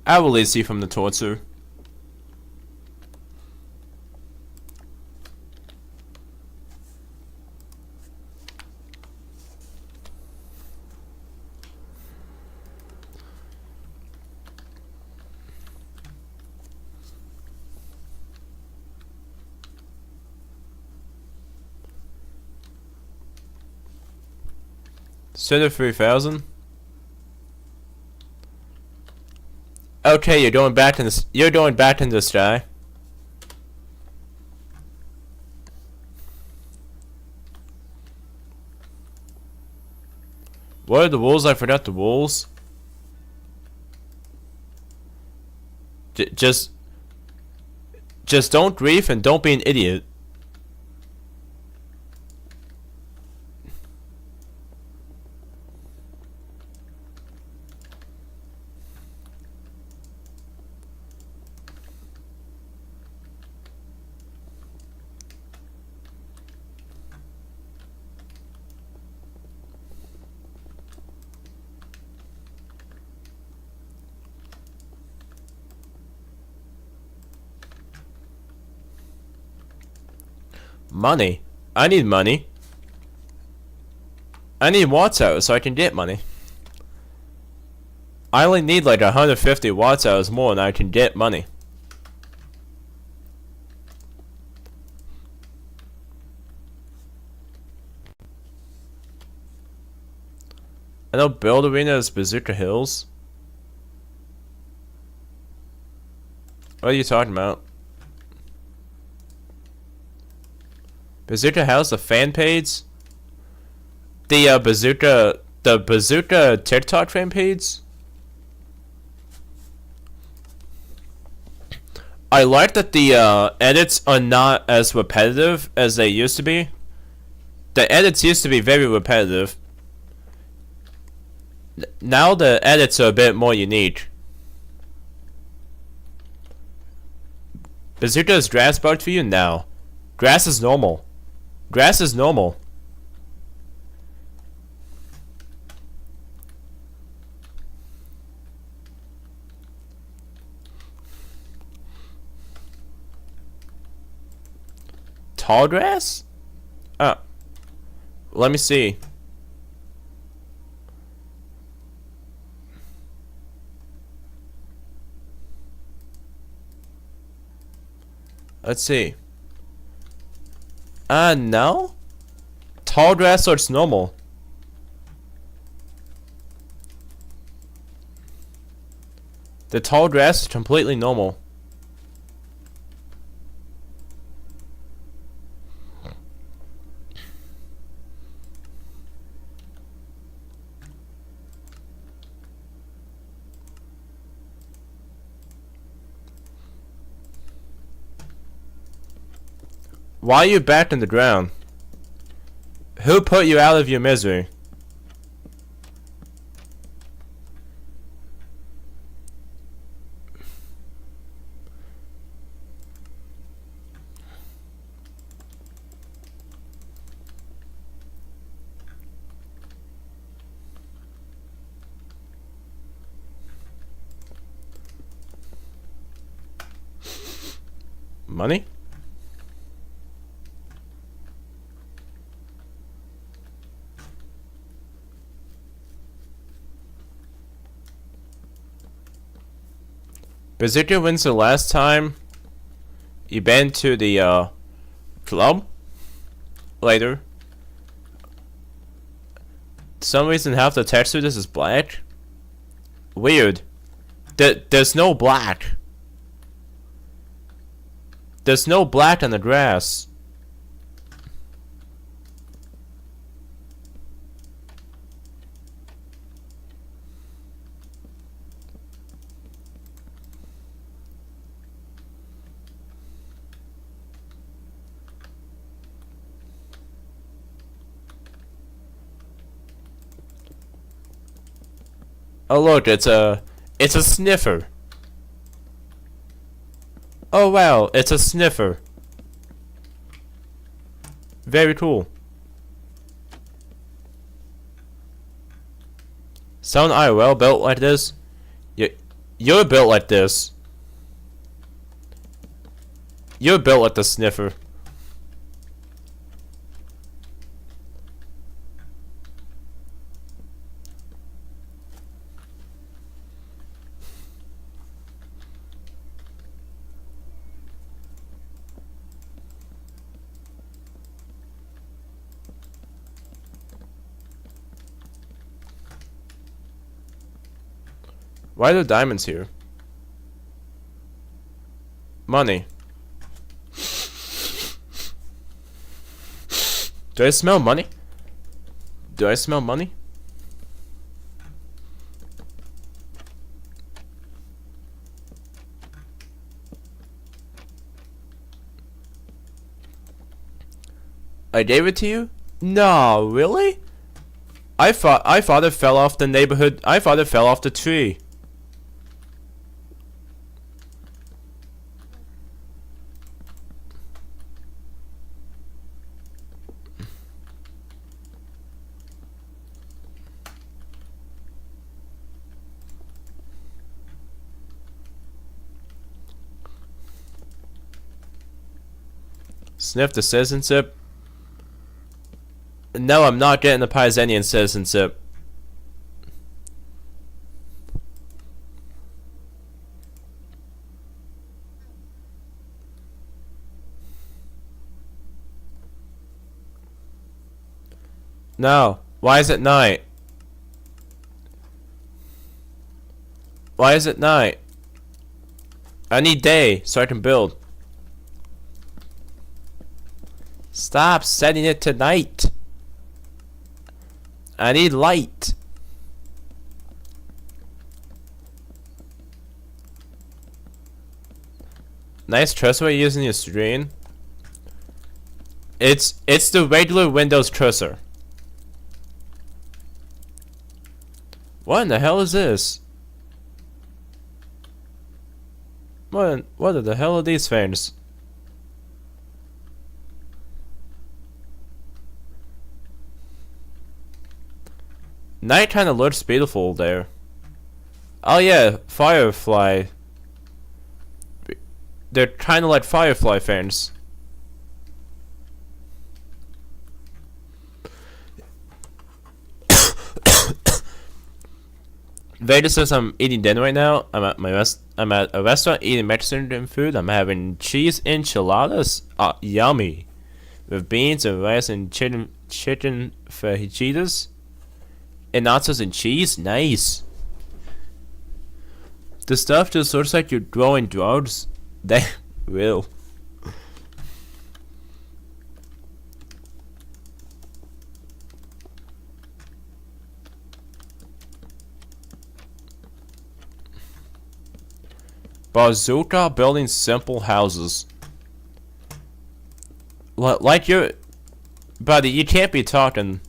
I will release you from the torture. 33,000. Okay, you're going back in the sky. What are the rules? I forgot the rules. Just don't grief and don't be an idiot. Money. I need money. I need watts hours so I can get money. I only need like 150 watts hours more and I can get money. I know Build Arena is Bazooka Hills. What are you talking about? Bazooka House, the fan page? The Bazooka TikTok fan page? I like that the edits are not as repetitive as they used to be. The edits used to be very repetitive. Now the edits are a bit more unique. Bazooka is grass bugged for you? Now. Grass is normal. Grass is normal. Tall grass? Let me see. Let's see. No? Tall grass looks normal. The tall grass is completely normal. Why are you back in the ground? Who put you out of your misery? Money? Bazooka wins the last time you been to the club later. For some reason half the text to this is black. Weird. There's no black. There's no black on the grass. Oh look, it's a sniffer. Oh wow, it's a sniffer. Very cool. Someone IRL built like this? You're built like this. You're built like the sniffer. Why are there diamonds here? Money. Do I smell money? Do I smell money? I gave it to you? No, really? I thought it fell off the neighborhood. I thought it fell off the tree. Sniff the citizenship. No, I'm not getting the Pisanian citizenship. No. Why is it night? Why is it night? I need day so I can build. Stop setting it to night. I need light. Nice cursor you're using your screen. It's the regular Windows cursor. What in the hell is this? What the hell are these things? Night kinda looks beautiful there. Oh yeah, Firefly. They're kinda like Firefly fans. Vader says I'm eating dinner right now. I'm at a restaurant eating Mexican food. I'm having cheese enchiladas. Yummy. With beans and rice and chicken fajitas. And nachos and cheese? Nice. The stuff just looks like you're growing drugs. They will. Bazooka building simple houses. Like you're... Buddy, you can't be talking...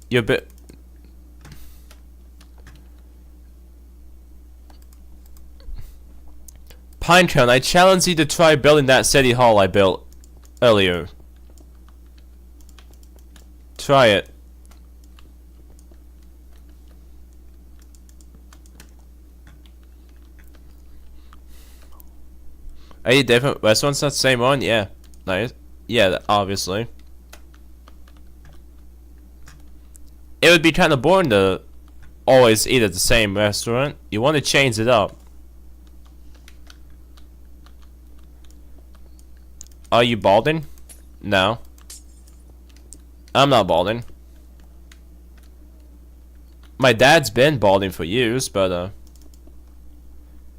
You're bit... Pinecone, I challenge you to try building that city hall I built earlier. Try it. Are you different restaurants? Not the same one? Yeah. Nice. Yeah, obviously. It would be kind of boring to always eat at the same restaurant. You want to change it up. Are you balding? No. I'm not balding. My dad's been balding for years, but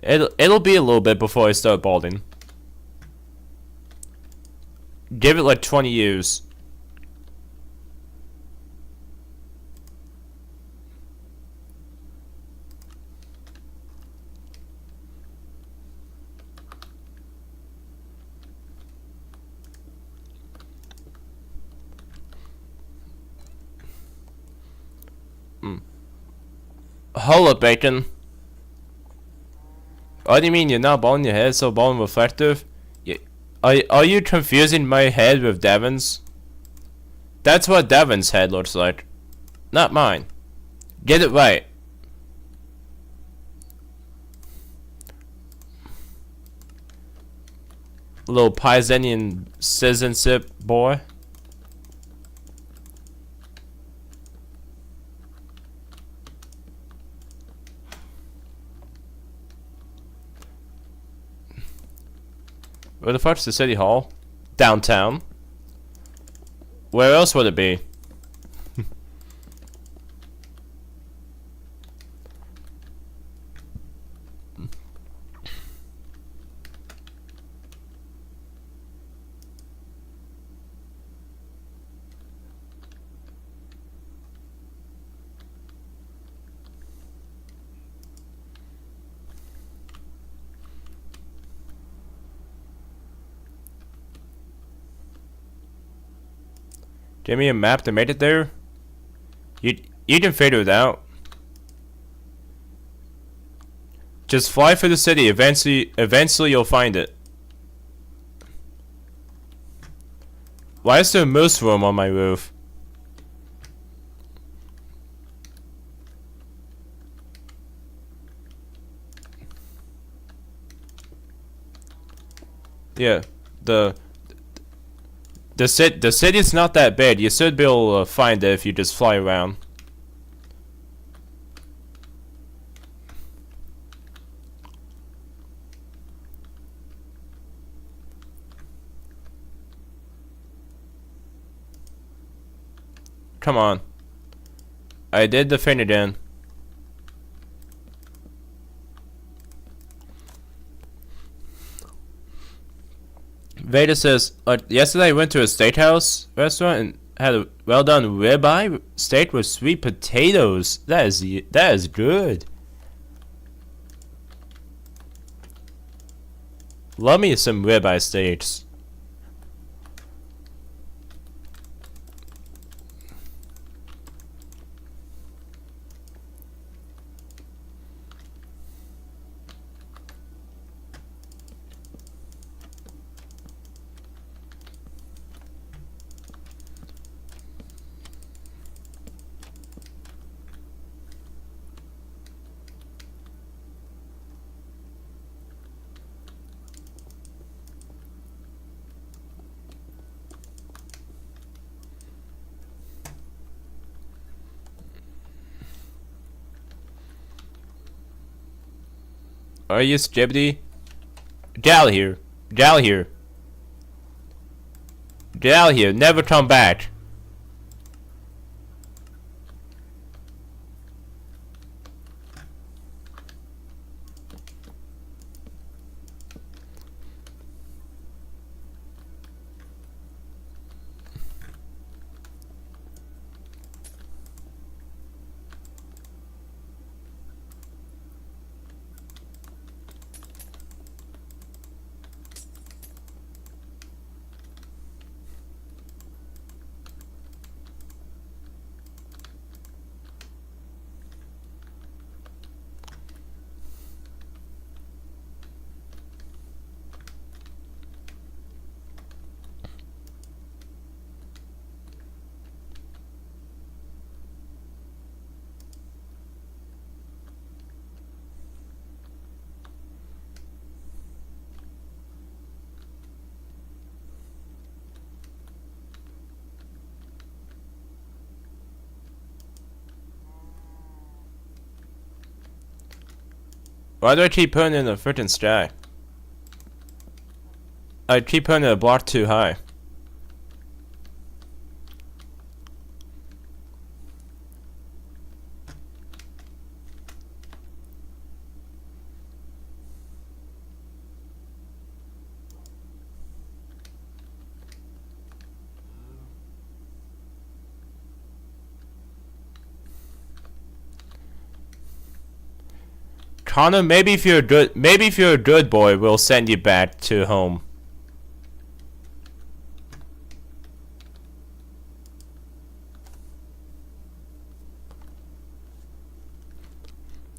it'll be a little bit before I start balding. Give it like 20 years. Hold up, Bacon. What do you mean you're not balding your head so bald and reflective? Are you confusing my head with Devin's? That's what Devin's head looks like. Not mine. Get it right. Little Pisanian citizenship boy. Where the fuck's the city hall? Downtown. Where else would it be? Give me a map to make it there. You can figure it out. Just fly through the city. Eventually you'll find it. Why is there a moose room on my roof? Yeah, the city's not that bad. You should be able to find it if you just fly around. Come on. I did the thing again. Veda says, yesterday I went to a steakhouse restaurant and had a well done ribeye steak with sweet potatoes. That is good. Love me some ribeye steaks. Are you Skibidi? Get out of here. Get out of here. Get out of here. Never come back. Why do I keep putting it in the frickin' sky? I keep putting it a block too high. Connor, maybe if you're a good boy, we'll send you back to home.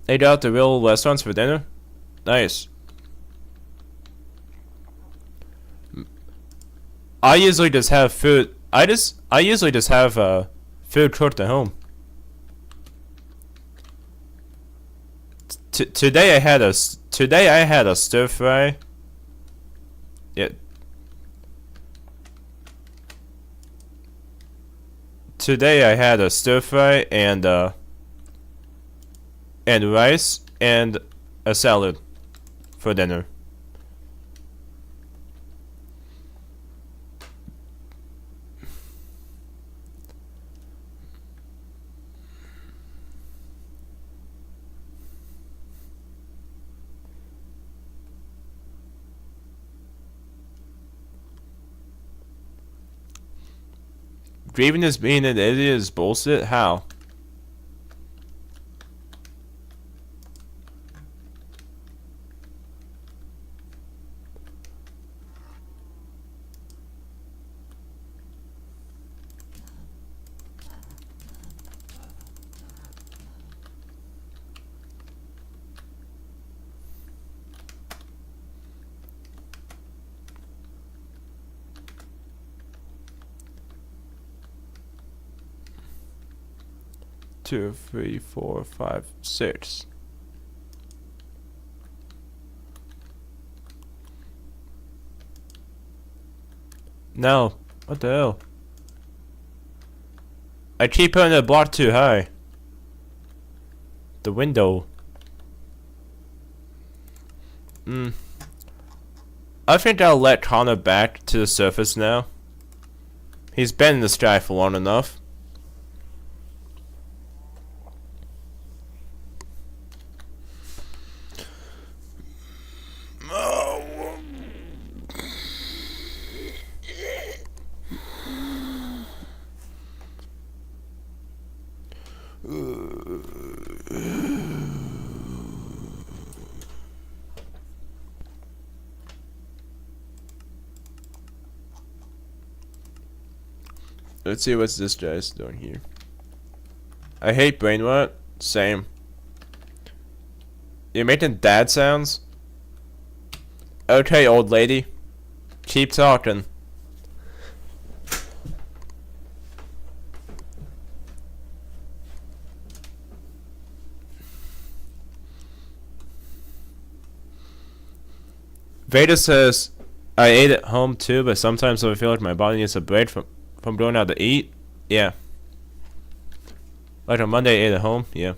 They got the real restaurants for dinner? Nice. I usually just have food. I usually just have food cooked at home. Today I had a stir fry. Yeah. Today I had a stir fry and rice and a salad for dinner. Grieving as being an idiot is bullshit? How? 2, 3, 4, 5, 6. No. What the hell? I keep putting the block too high. The window. I think I'll let Connor back to the surface now. He's been in the sky for long enough. Let's see what this guy's doing here. I hate brain rot. Same. You're making dad sounds? Okay, old lady. Keep talking. Veda says, I ate at home too, but sometimes I feel like my body needs a break from going out to eat. Yeah. Like on Monday I ate at home. Yeah.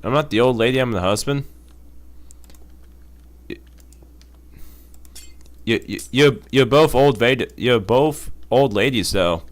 I'm not the old lady, I'm the husband. You're both old Veda. You're both old ladies though.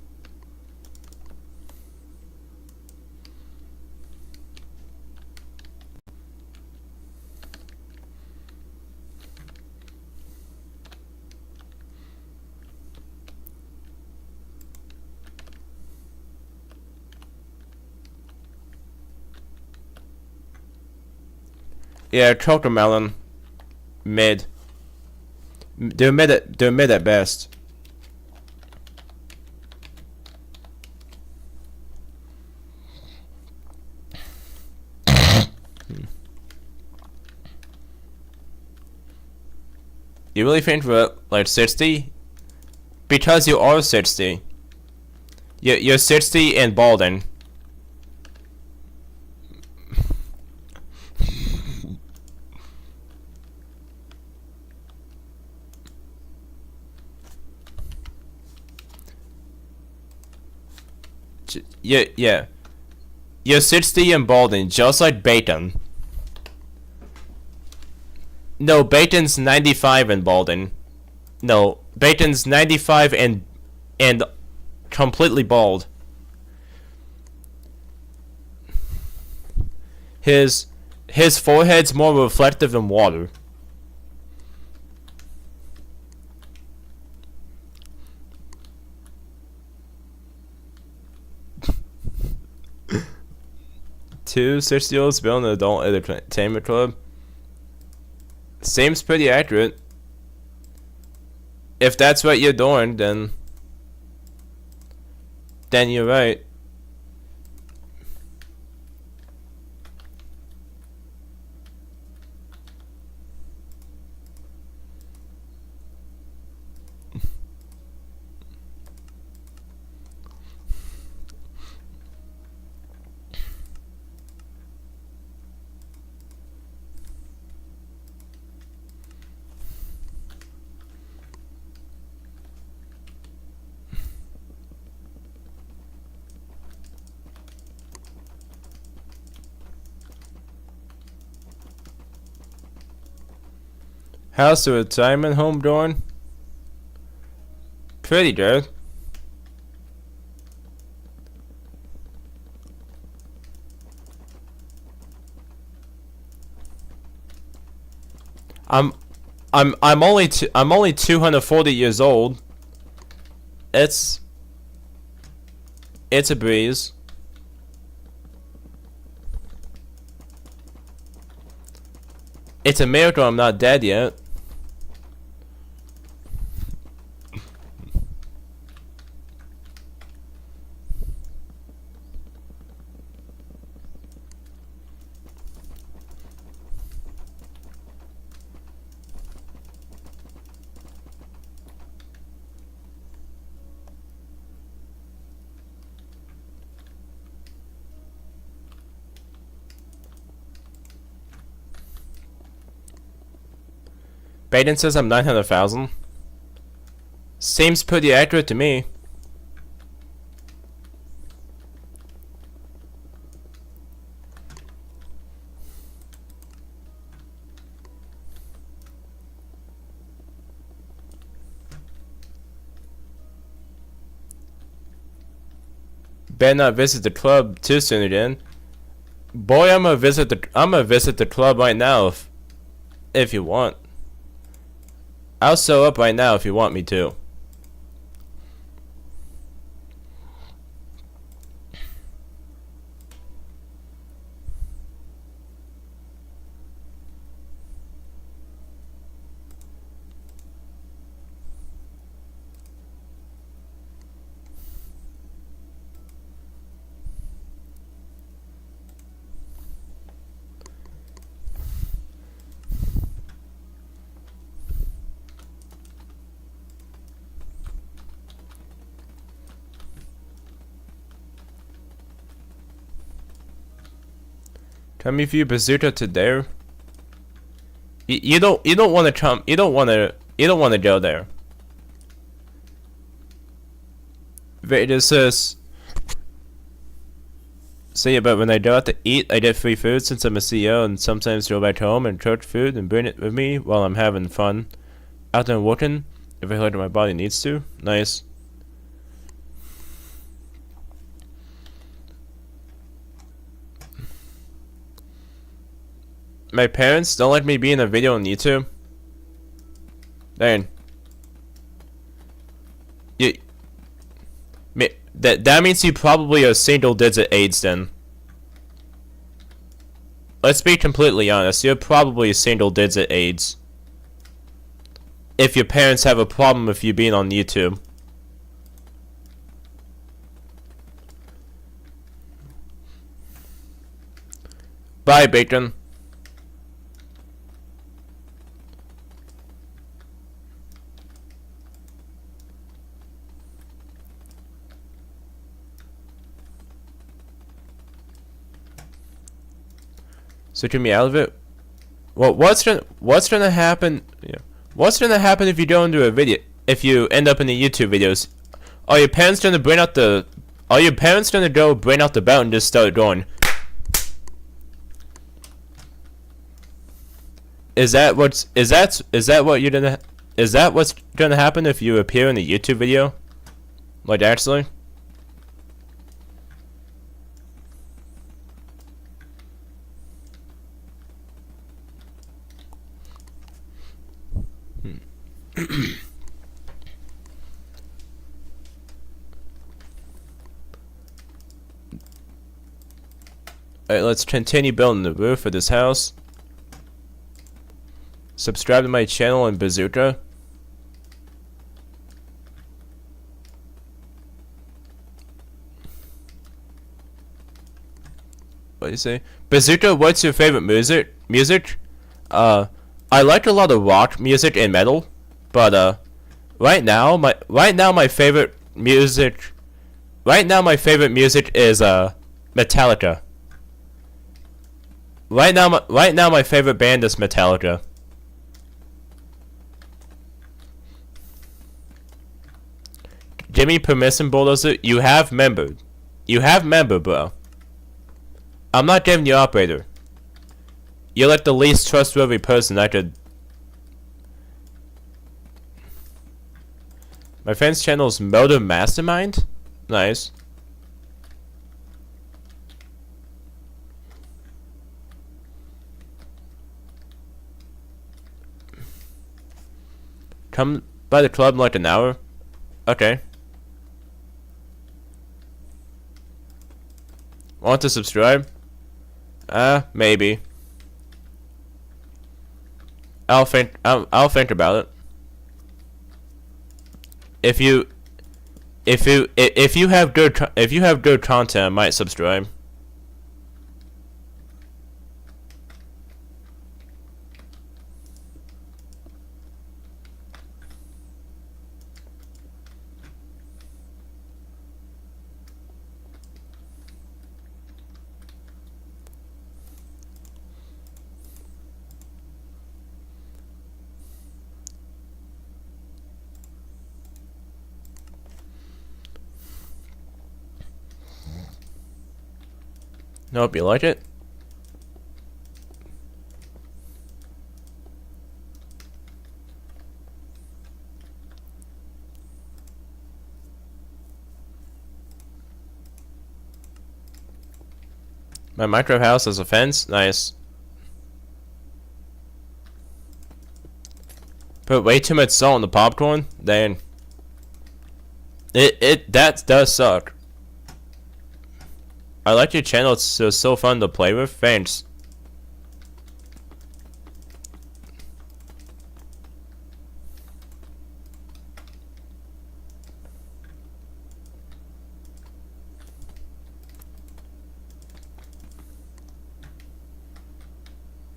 Yeah, Chocomelon. Mid. They're mid at best. You really think we're like 60? Because you are 60. You're 60 and balding. Yeah. You're 60 and balding, just like Bacon. No, Bacon's 95 and balding. No, Bacon's 95 and completely bald. His forehead's more reflective than water. Two 60-year-olds building an adult entertainment club. Seems pretty accurate. If that's what you're doing, then you're right. How's the retirement home doing? Pretty good. I'm only 240 years old. It's a breeze. It's a miracle I'm not dead yet. Baden says I'm 900,000. Seems pretty accurate to me. Better not visit the club too soon again. Boy, I'm gonna visit the club right now if you want. I'll sew up right now if you want me to. Tell me if you bazooka to there. You don't want to come. You don't want to go there. It says. Say about when I go out to eat, I get free food since I'm a CEO, and sometimes go back home and cook food and bring it with me while I'm having fun. Out there working, if I feel like my body needs to. Nice. My parents don't let me be in a video on YouTube. Dang. That means you probably are single-digit AIDS then. Let's be completely honest. You're probably single-digit AIDS. If your parents have a problem with you being on YouTube. Bye, Bacon. So get me out of it. Well, what's gonna happen? Yeah. What's gonna happen if you go into a video? If you end up in the YouTube videos, are your parents gonna bring out the? Are your parents gonna go bring out the belt and just start going? Is that what's gonna happen if you appear in a YouTube video? Like actually? Alright, let's continue building the roof of this house. Subscribe to my channel on Bazooka. What do you say? Bazooka, what's your favorite music? I like a lot of rock music and metal, but right now my favorite music is Metallica. Right now my favorite band is Metallica. Jimmy Permission Bulldozer, you have member, bro. I'm not giving you operator. You're like the least trustworthy person I could. My friend's channel is Motor Mastermind. Nice. Come by the club in like an hour. Okay. Want to subscribe? Maybe. I'll think about it. If you have good content, I might subscribe. Nope, you like it? My Minecraft house has a fence. Nice. Put way too much salt in the popcorn. Dang. That does suck. I like your channel. It's so fun to play with. Thanks.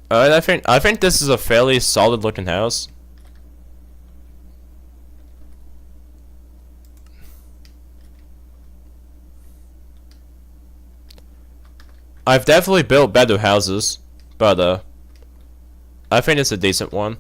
I think this is a fairly solid looking house. I've definitely built better houses, but I think it's a decent one.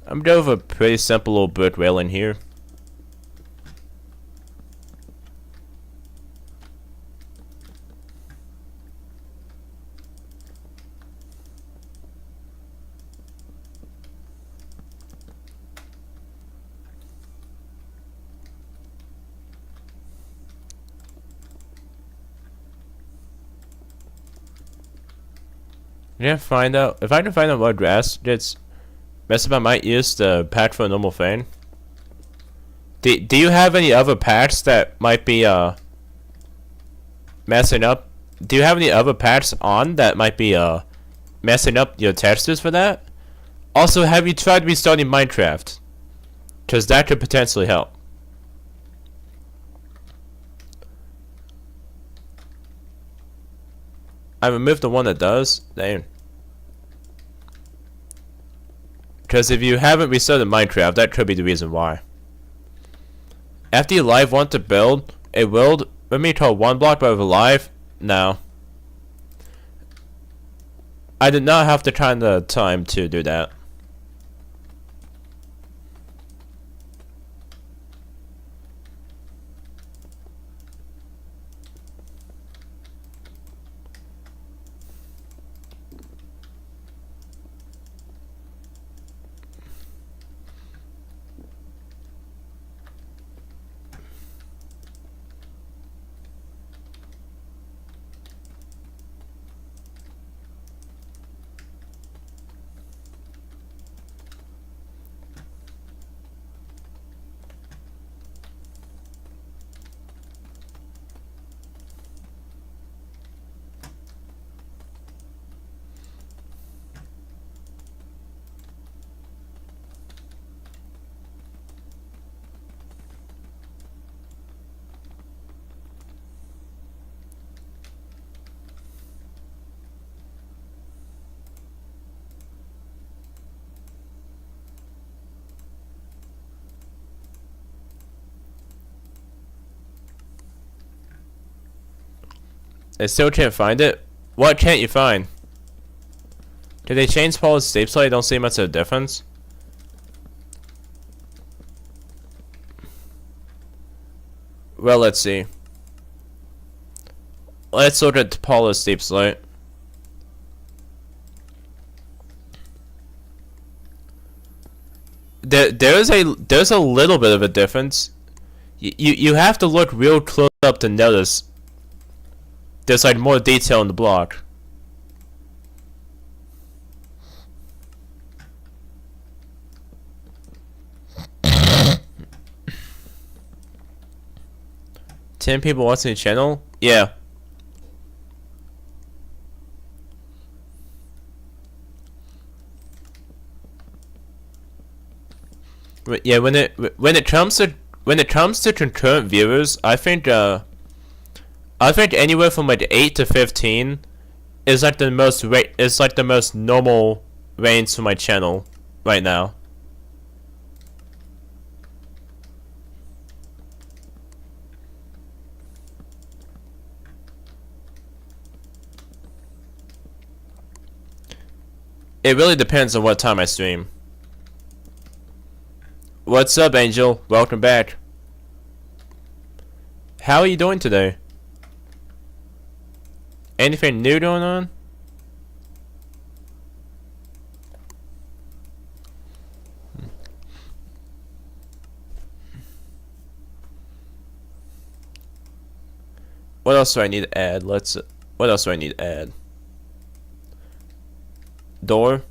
I'm gonna have a pretty simple little brick railing here. Yeah, find out if I can find out what grass gets messed up. I might use the patch for a normal fan. Do you have any other patch that might be messing up? Do you have any other patch on that might be messing up your textures for that? Also, have you tried restarting Minecraft? Because that could potentially help. I removed the one that does. Dang. Because if you haven't restarted Minecraft, that could be the reason why. After you live want to build a world, let me call one block but with live? No. I did not have the kind of time to do that. I still can't find it. What can't you find? Did they change Paul's state slot? I don't see much of a difference. Well, let's see. Let's look at Paula's steep slate. There's a little bit of a difference. You have to look real close up to notice. There's like more detail in the block. Ten people watching the channel? Yeah. Yeah, when it comes to concurrent viewers, I think anywhere from like 8 to 15 is like the most normal range for my channel right now. It really depends on what time I stream. What's up, Angel? Welcome back. How are you doing today? Anything new going on? What else do I need to add? What else do I need to add? Door.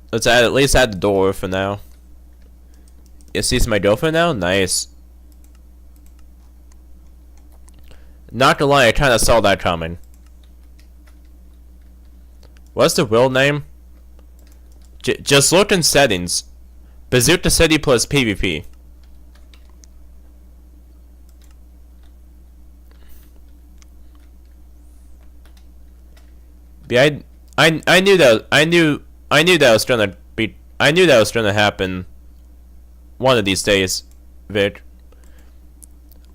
Let's at least add the door for now. You see my girlfriend now? Nice. Not gonna lie, I kinda saw that coming. What's the world name? Just look in settings. Bazooka City plus PvP. Yeah, I knew that was gonna happen one of these days, Vic.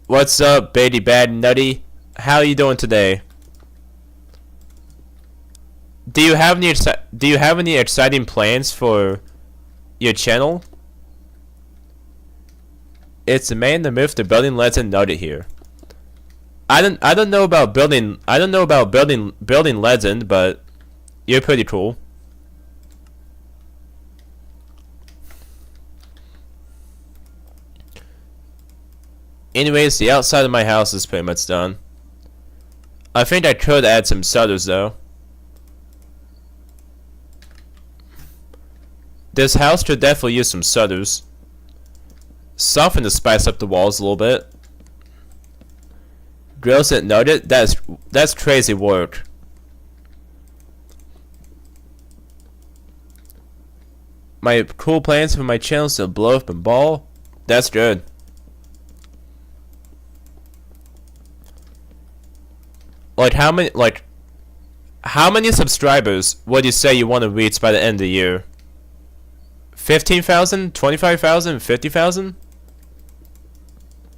What's up, Baby Bad Nutty? How are you doing today? Do you have any exciting plans for your channel? It's the man, the myth, the building legend Nutty here. I don't know about building legend, but you're pretty cool. Anyways, the outside of my house is pretty much done. I think I could add some shutters though. This house could definitely use some shutters. Something to spice up the walls a little bit. Girls that noted, that's crazy work. My cool plans for my channel is to blow up and ball. That's good. How many subscribers would you say you want to reach by the end of the year? 15,000, 25,000, 50,000?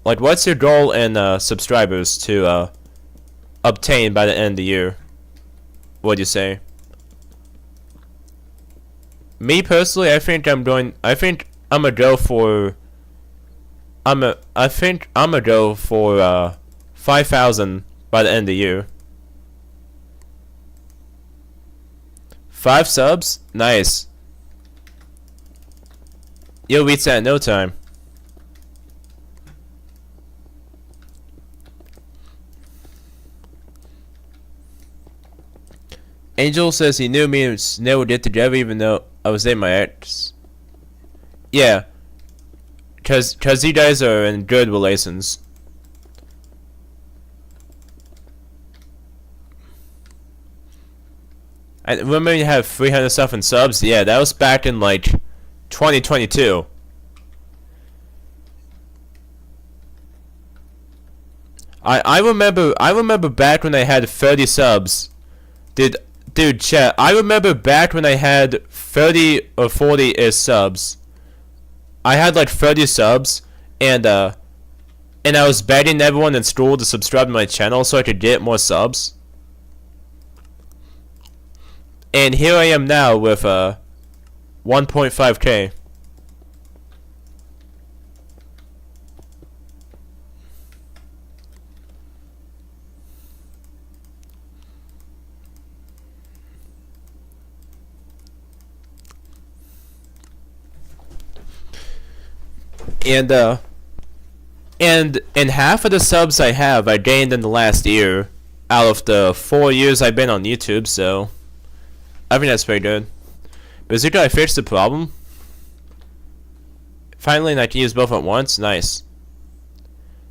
What's your goal in subscribers to obtain by the end of the year? What'd you say? Me personally, I think I'm gonna go for 5,000 by the end of the year. 5 subs? Nice. You'll reach that in no time. Angel says he knew me and Snow would get together even though I was dating my ex. Yeah. Cause you guys are in good relations. I remember you have 300 something subs. Yeah, that was back in 2022. I remember back when I had 30 subs. Dude, chat, I remember back when I had 30 or 40-ish subs. I had 30 subs, and And I was begging everyone in school to subscribe to my channel so I could get more subs. And here I am now with 1.5k. And half of the subs I have I gained in the last year out of the 4 years I've been on YouTube, so I think that's pretty good. Bazooka, I fixed the problem. Finally, I can use both at once. Nice.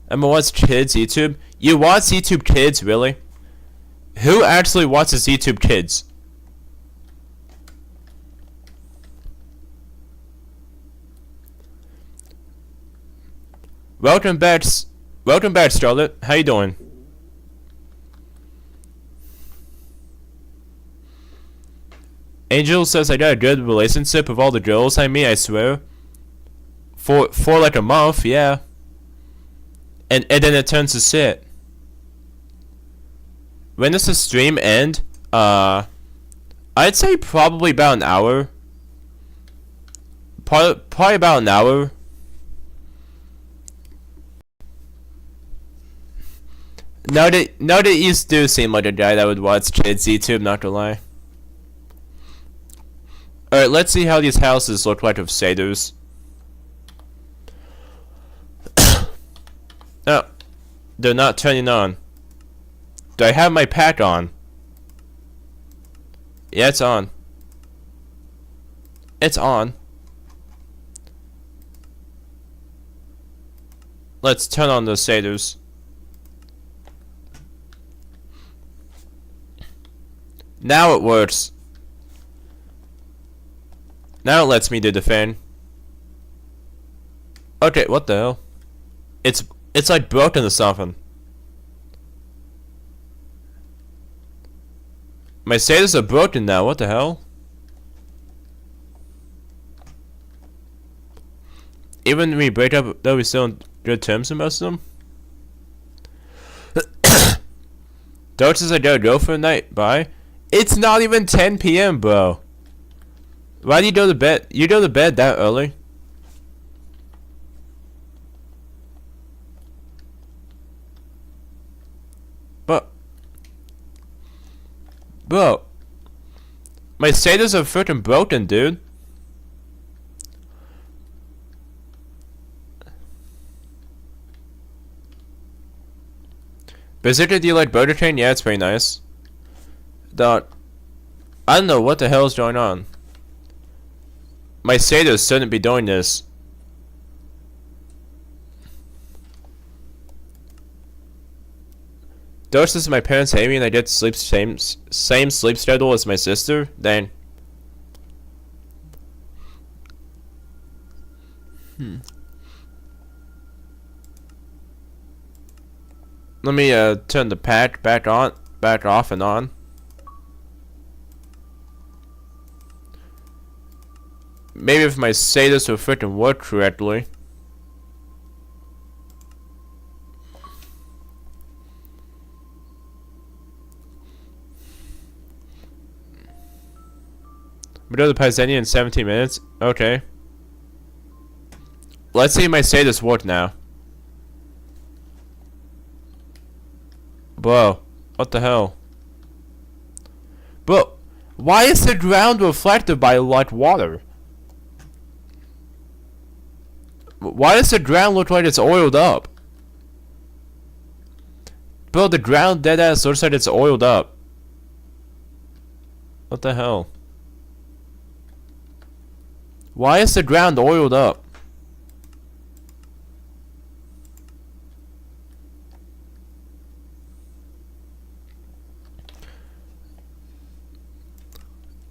I'm gonna watch kids YouTube. You watch YouTube Kids, really? Who actually watches YouTube Kids? Welcome back, Scarlett. How you doing? Angel says I got a good relationship with all the girls I meet, I swear. For like a month, yeah. And then it turns to shit. When does the stream end? I'd say probably about an hour. Probably about an hour. Now that you do seem like a guy that would watch kids YouTube, not gonna lie. Alright, let's see how these houses look like with shaders. No, they're not turning on. Do I have my pack on? Yeah, it's on. It's on. Let's turn on the shaders. Now it works. Now it lets me do the fan. Okay, what the hell? It's like broken or something. My shaders are broken now, what the hell? Even when we break up, though, we still on good terms with most of them? Don't says I gotta go for a night, bye. It's not even 10 p.m., bro. Why do you go to bed? You go to bed that early? But, bro, my shaders are freaking broken, dude. Basically, do you like Burger King? Yeah, it's pretty nice. I don't know what the hell is going on. My shaders shouldn't be doing this. Just as my parents hate me and I get sleep same sleep schedule as my sister, then let me turn the pack back off and on. Maybe if my shaders will freaking work correctly. We go to Paisani in 17 minutes. Okay. Let's see if my shaders work now. Bro, what the hell? Bro, why is the ground reflected by like water? Why does the ground look like it's oiled up? Bro, the ground deadass looks like it's oiled up. What the hell? Why is the ground oiled up?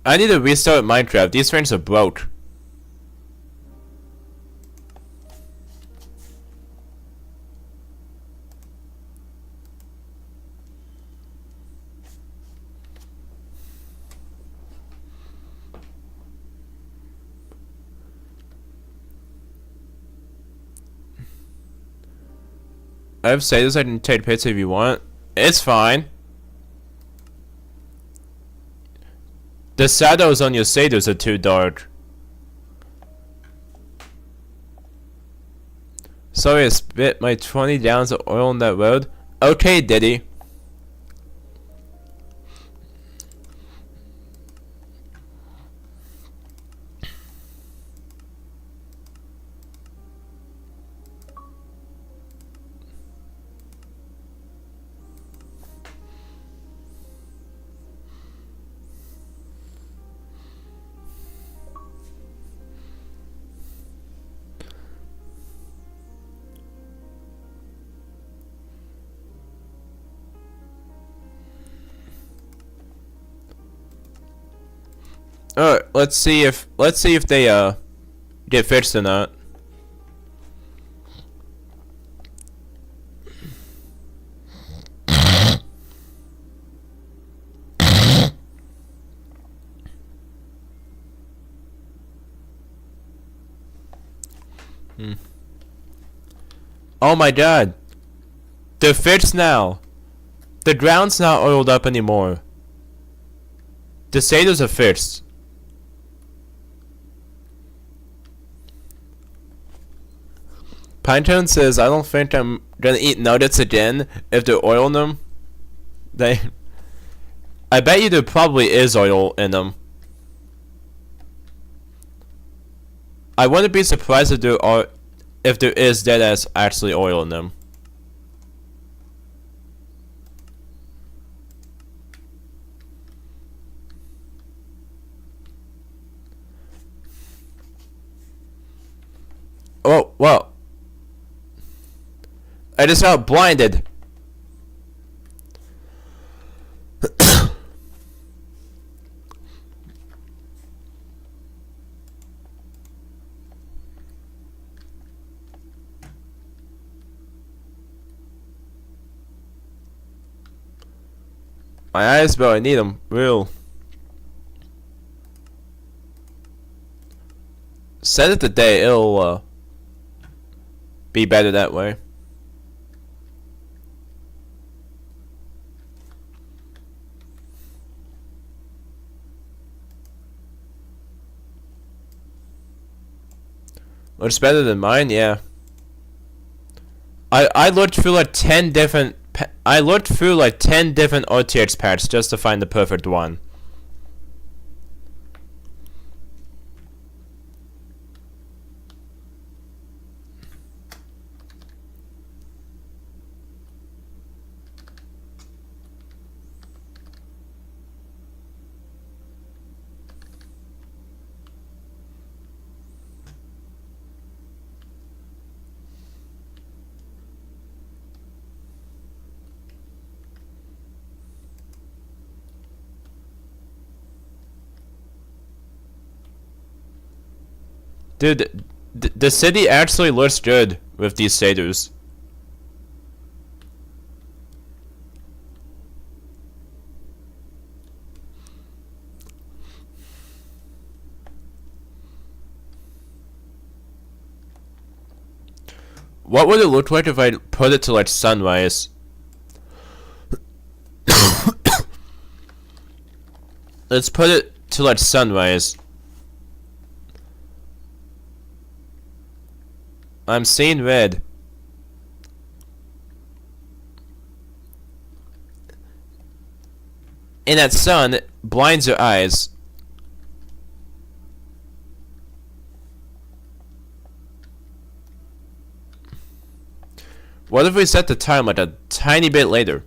I need to restart Minecraft. These frames are broke. I have shaders I can take pictures if you want. It's fine. The shadows on your shaders are too dark. Sorry I spit my 20 gallons of oil on that road. Okay, Diddy. Alright, let's see if they get fixed or not. Oh my god. They're fixed now. The ground's not oiled up anymore. The shaders are fixed. Pinetone says, I don't think I'm gonna eat nuggets again if they're oil in them. I bet you there probably is oil in them. I wouldn't be surprised if there is dead ass actually oil in them. Oh, well. I just got blinded. My eyes, but I need them real. Set it today, it'll be better that way. Looks better than mine, yeah. I looked through like 10 different RTX packs just to find the perfect one. Dude, the city actually looks good with these shaders. What would it look like if I put it to like sunrise? Let's put it to like sunrise. I'm seeing red. And that sun blinds your eyes. What if we set the time like a tiny bit later?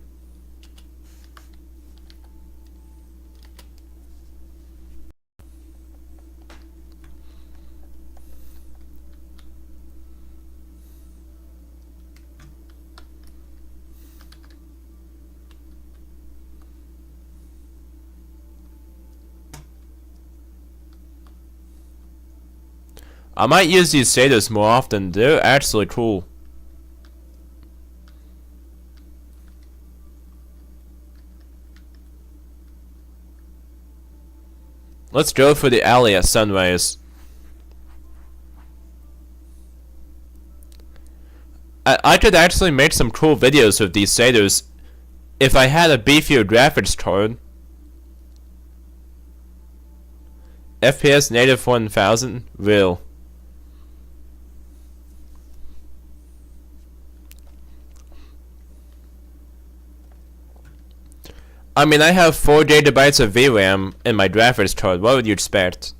I might use these shaders more often. They're actually cool. Let's go for the alley at sunrise. I could actually make some cool videos with these shaders if I had a beefier graphics card. FPS native 1000 real. I mean, I have 4 GB of VRAM in my graphics card. What would you expect?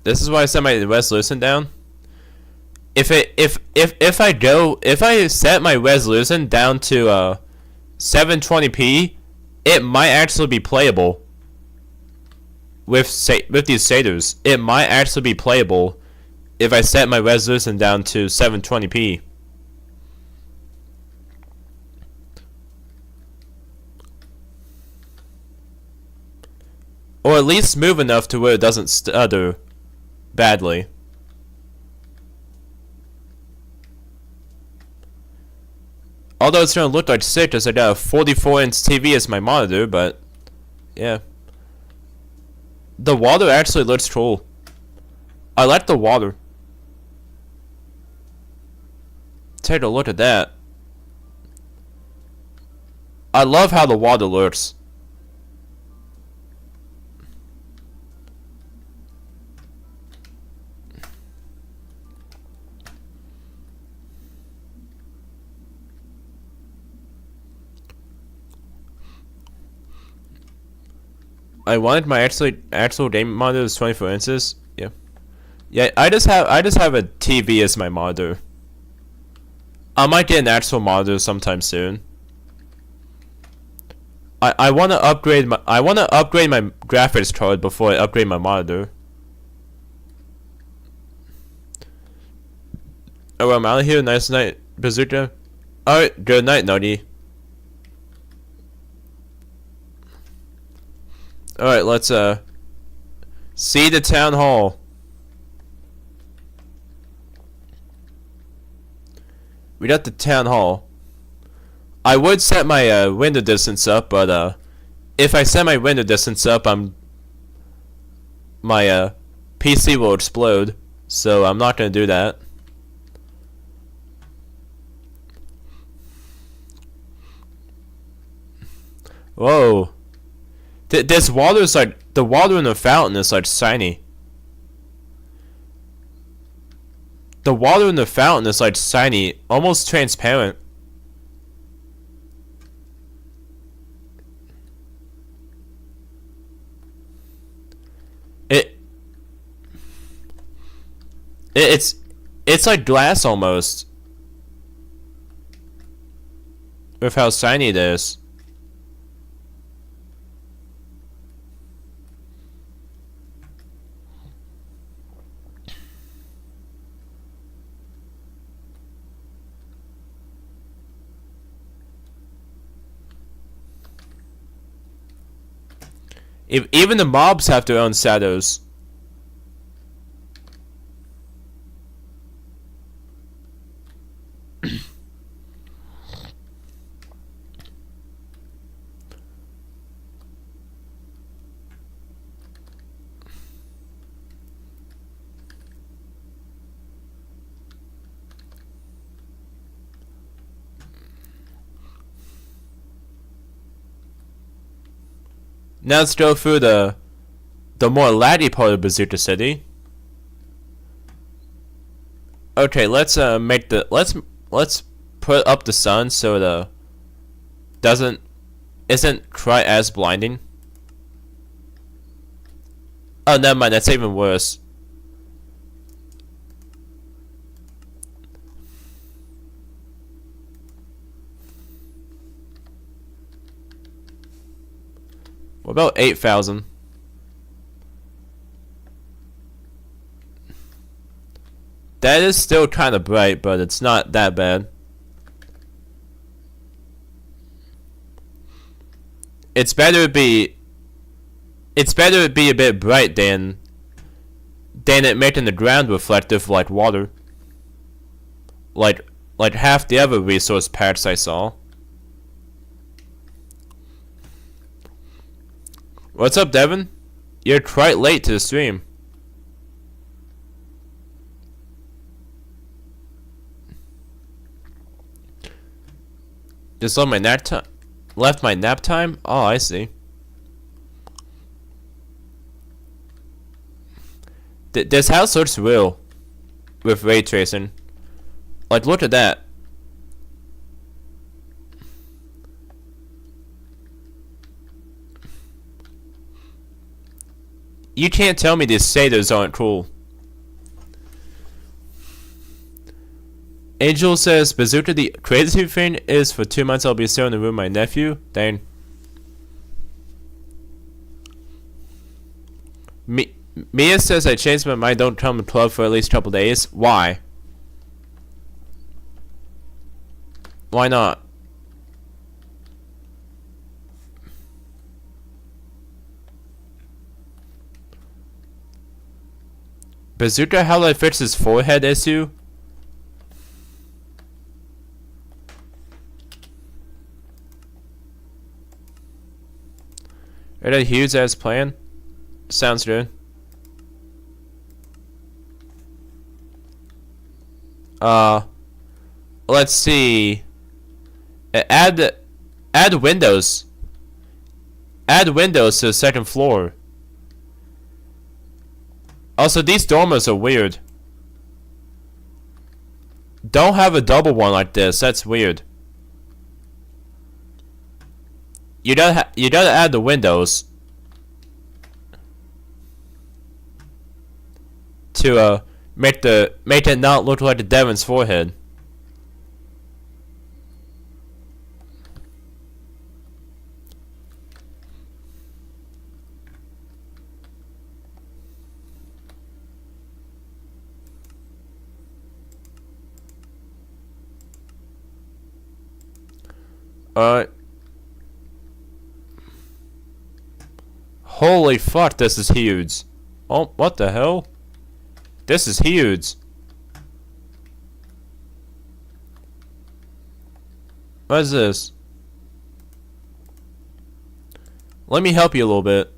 This is why I set my resolution down. If I set my resolution down to 720p, it might actually be playable. With these shaders, it might actually be playable if I set my resolution down to 720p. Or at least smooth enough to where it doesn't stutter badly. Although it's gonna look like shit as I got a 44-inch TV as my monitor, but yeah. The water actually looks cool. I like the water. Take a look at that. I love how the water looks. I wanted my actual game monitor is 24 inches. Yeah, yeah. I just have a TV as my monitor. I might get an actual monitor sometime soon. I want to upgrade my graphics card before I upgrade my monitor. Oh, I'm out of here. Nice night, Bazooka. Alright, good night, Nuggy. Alright, let's see the town hall. We got the town hall. I would set my window distance up, but if I set my window distance up, my PC will explode. So I'm not gonna do that. Whoa. This water is like, the water in the fountain is like shiny. The water in the fountain is like shiny, almost transparent. It's like glass almost. With how shiny it is. Even the mobs have their own shadows. Now let's go through the more laddie part of Bazooka City. Okay, let's make the let's put up the sun so it isn't quite as blinding. Oh, never mind, that's even worse. What about 8,000? That is still kind of bright, but it's not that bad. It's better to be a bit bright than it making the ground reflective like water. Like like half the other resource packs I saw. What's up, Devin? You're quite late to the stream. Just left my nap time. Left my nap time? Oh, I see. This house looks real with ray tracing. Like, look at that. You can't tell me these shaders aren't cool. Angel says, Bazooka, the crazy thing is for 2 months I'll be still in the room with my nephew. Dang. Mia says I changed my mind, don't come to club for at least a couple days. Why? Why not? Bazooka, how do I fix his forehead issue? Are they huge as plan? Sounds good. Let's see. Add windows. Add windows to the second floor. Also, these dormers are weird. Don't have a double one like this. That's weird. You gotta add the windows to make it not look like the Devin's forehead. Holy fuck, this is huge. Oh, what the hell? This is huge. What is this? Let me help you a little bit.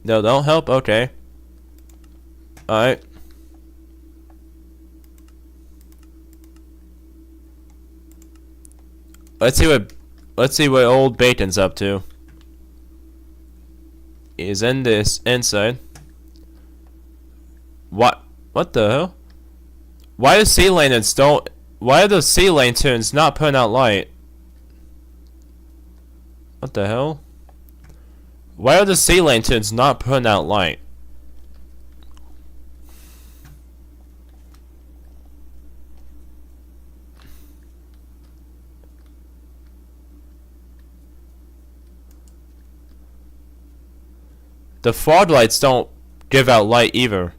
No, don't help? Okay. Alright. Let's see what old Bacon's up to. He's in this inside. What the hell? Why are the sea lanterns not putting out light? What the hell? Why are the sea lanterns not putting out light? The fog lights don't give out light either.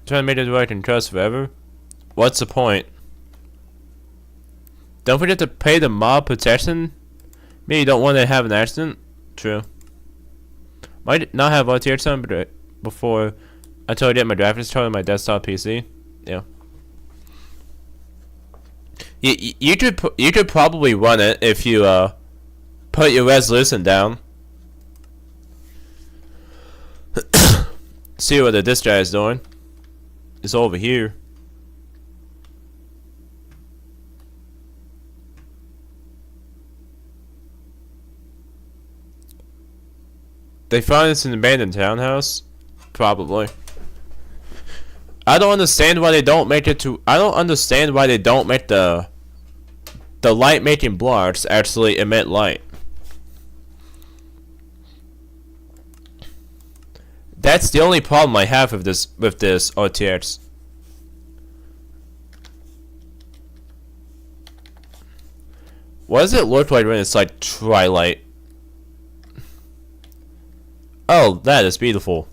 Trying to make it where I can trust forever? What's the point? Don't forget to pay the mob protection. Maybe you don't want to have an accident. True. Might not have RTX time before I totally get my graphics card on my desktop PC. Yeah. You could probably run it if you put your resolution down. See what this guy is doing. It's over here. They found this in an abandoned townhouse? Probably. I don't understand why they don't make it to... I don't understand why they don't make the light-making blocks actually emit light. That's the only problem I have with this RTX. What does it look like when it's like twilight? Oh, that is beautiful.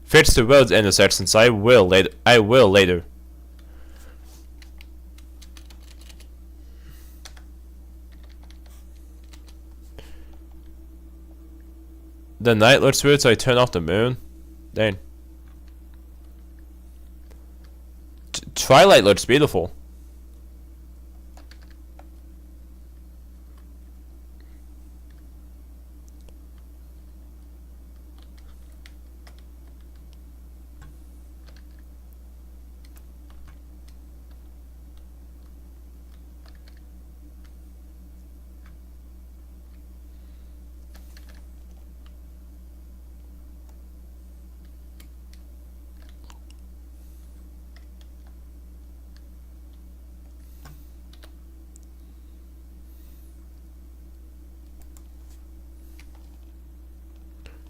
Fix the roads intersections. I will later. The night looks weird, so I turn off the moon. Dang. Twilight looks beautiful.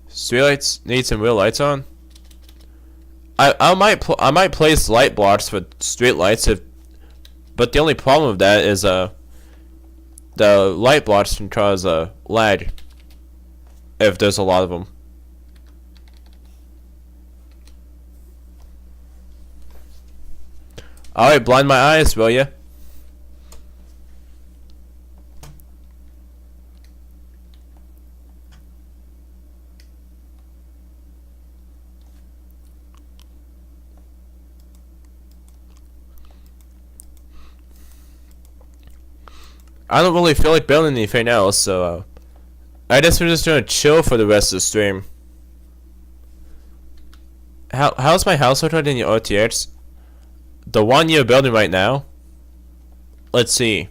Streetlights need some real lights on. I might place light blocks for street lights but the only problem with that is the light blocks can cause lag if there's a lot of them. Alright, blind my eyes, will ya? I don't really feel like building anything else, so I guess we're just gonna chill for the rest of the stream. How's my house look in your RTX? The one you're building right now? Let's see.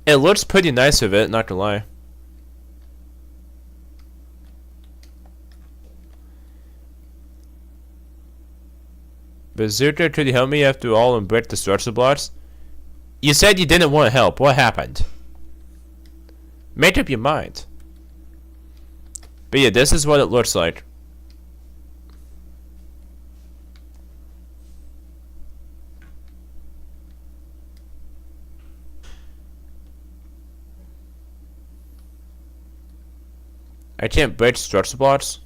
It looks pretty nice with it, not gonna lie. Xbqzooka, could you help me after all and break the structure blocks? You said you didn't want to help. What happened? Make up your mind. But yeah, this is what it looks like. I can't break structure blocks.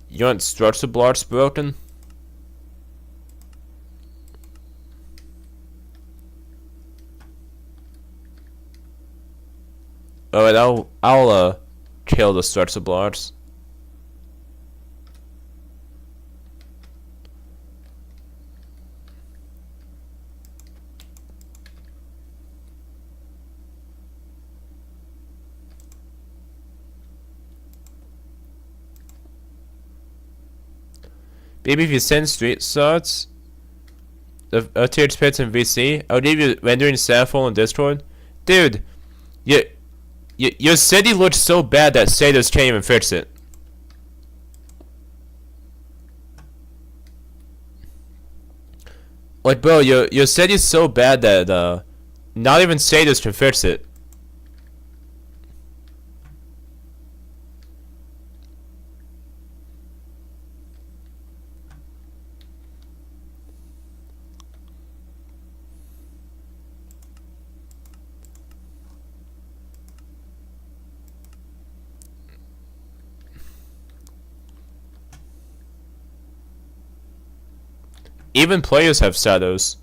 You want structure blocks broken? Alright, I'll kill the structure blocks. Maybe if you send street shots of RTX pits in VC, I'll give you rendering sample in Discord. Dude, your city looks so bad that Satos can't even fix it. Like, bro, your city's so bad that not even Satos can fix it. Even players have shadows.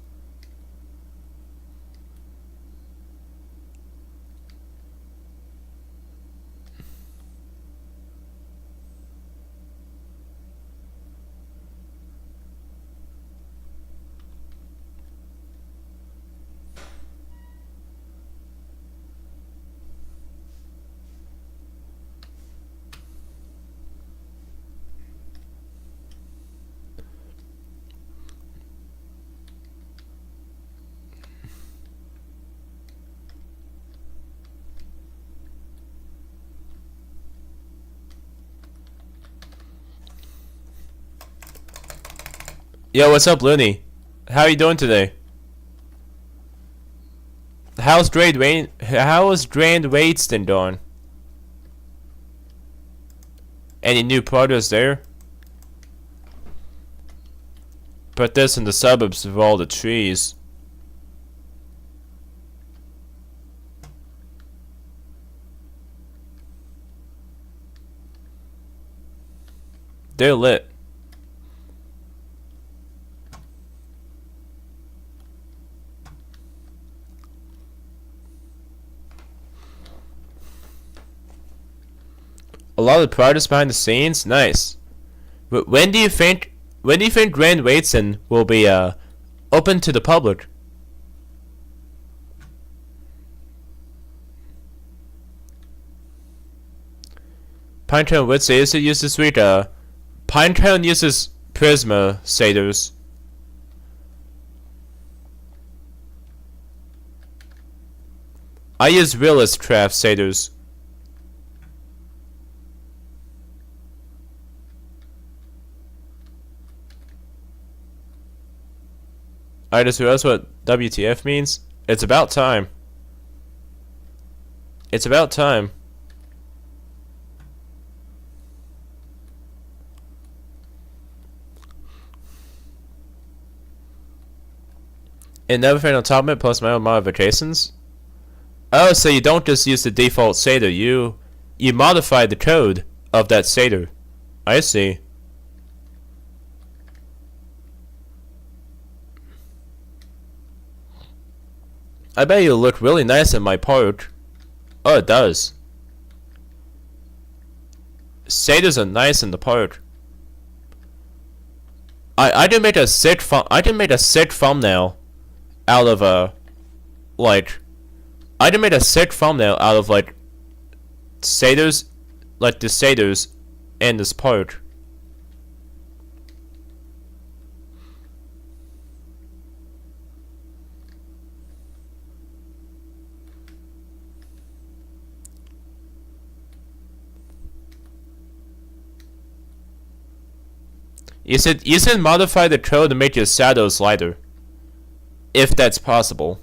Yo, what's up, Looney? How are you doing today? How's Grand Waitston doing? Any new progress there? Put this in the suburbs of all the trees. They're lit. A lot of projects behind the scenes. Nice. But when do you think Grand Waitson will be open to the public? Pinetown would say is it uses sweet Pinetown uses Prisma shaders. I use Realist Craft shaders. I just realized what WTF means. It's about time. It's about time. And never found on top of it plus my own modifications. Oh, so you don't just use the default shader, you modify the code of that shader. I see. I bet you'll look really nice in my part. Oh, it does. Shaders are nice in the part. I did make a sick thumbnail out of I done made a sick thumbnail out of shaders, like the shaders and this part. You said modify the code to make your shadows lighter, if that's possible.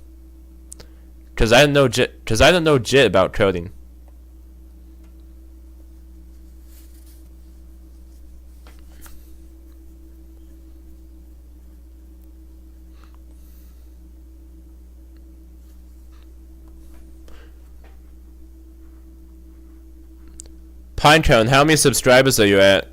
Cause I don't know jit about coding. Pinecone, how many subscribers are you at?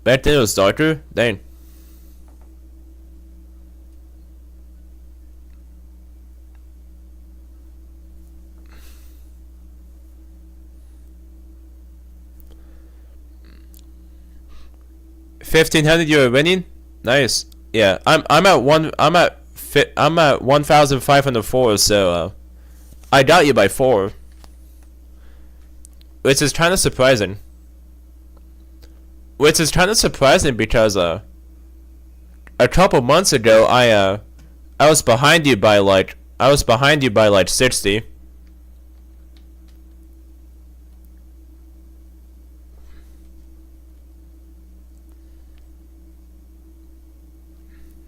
Back then it was darker? Dang. $1,500 you were winning? Nice. Yeah, I'm at 1,504, so I got you by 4. Which is kinda surprising. Because a couple months ago I was behind you by like 60.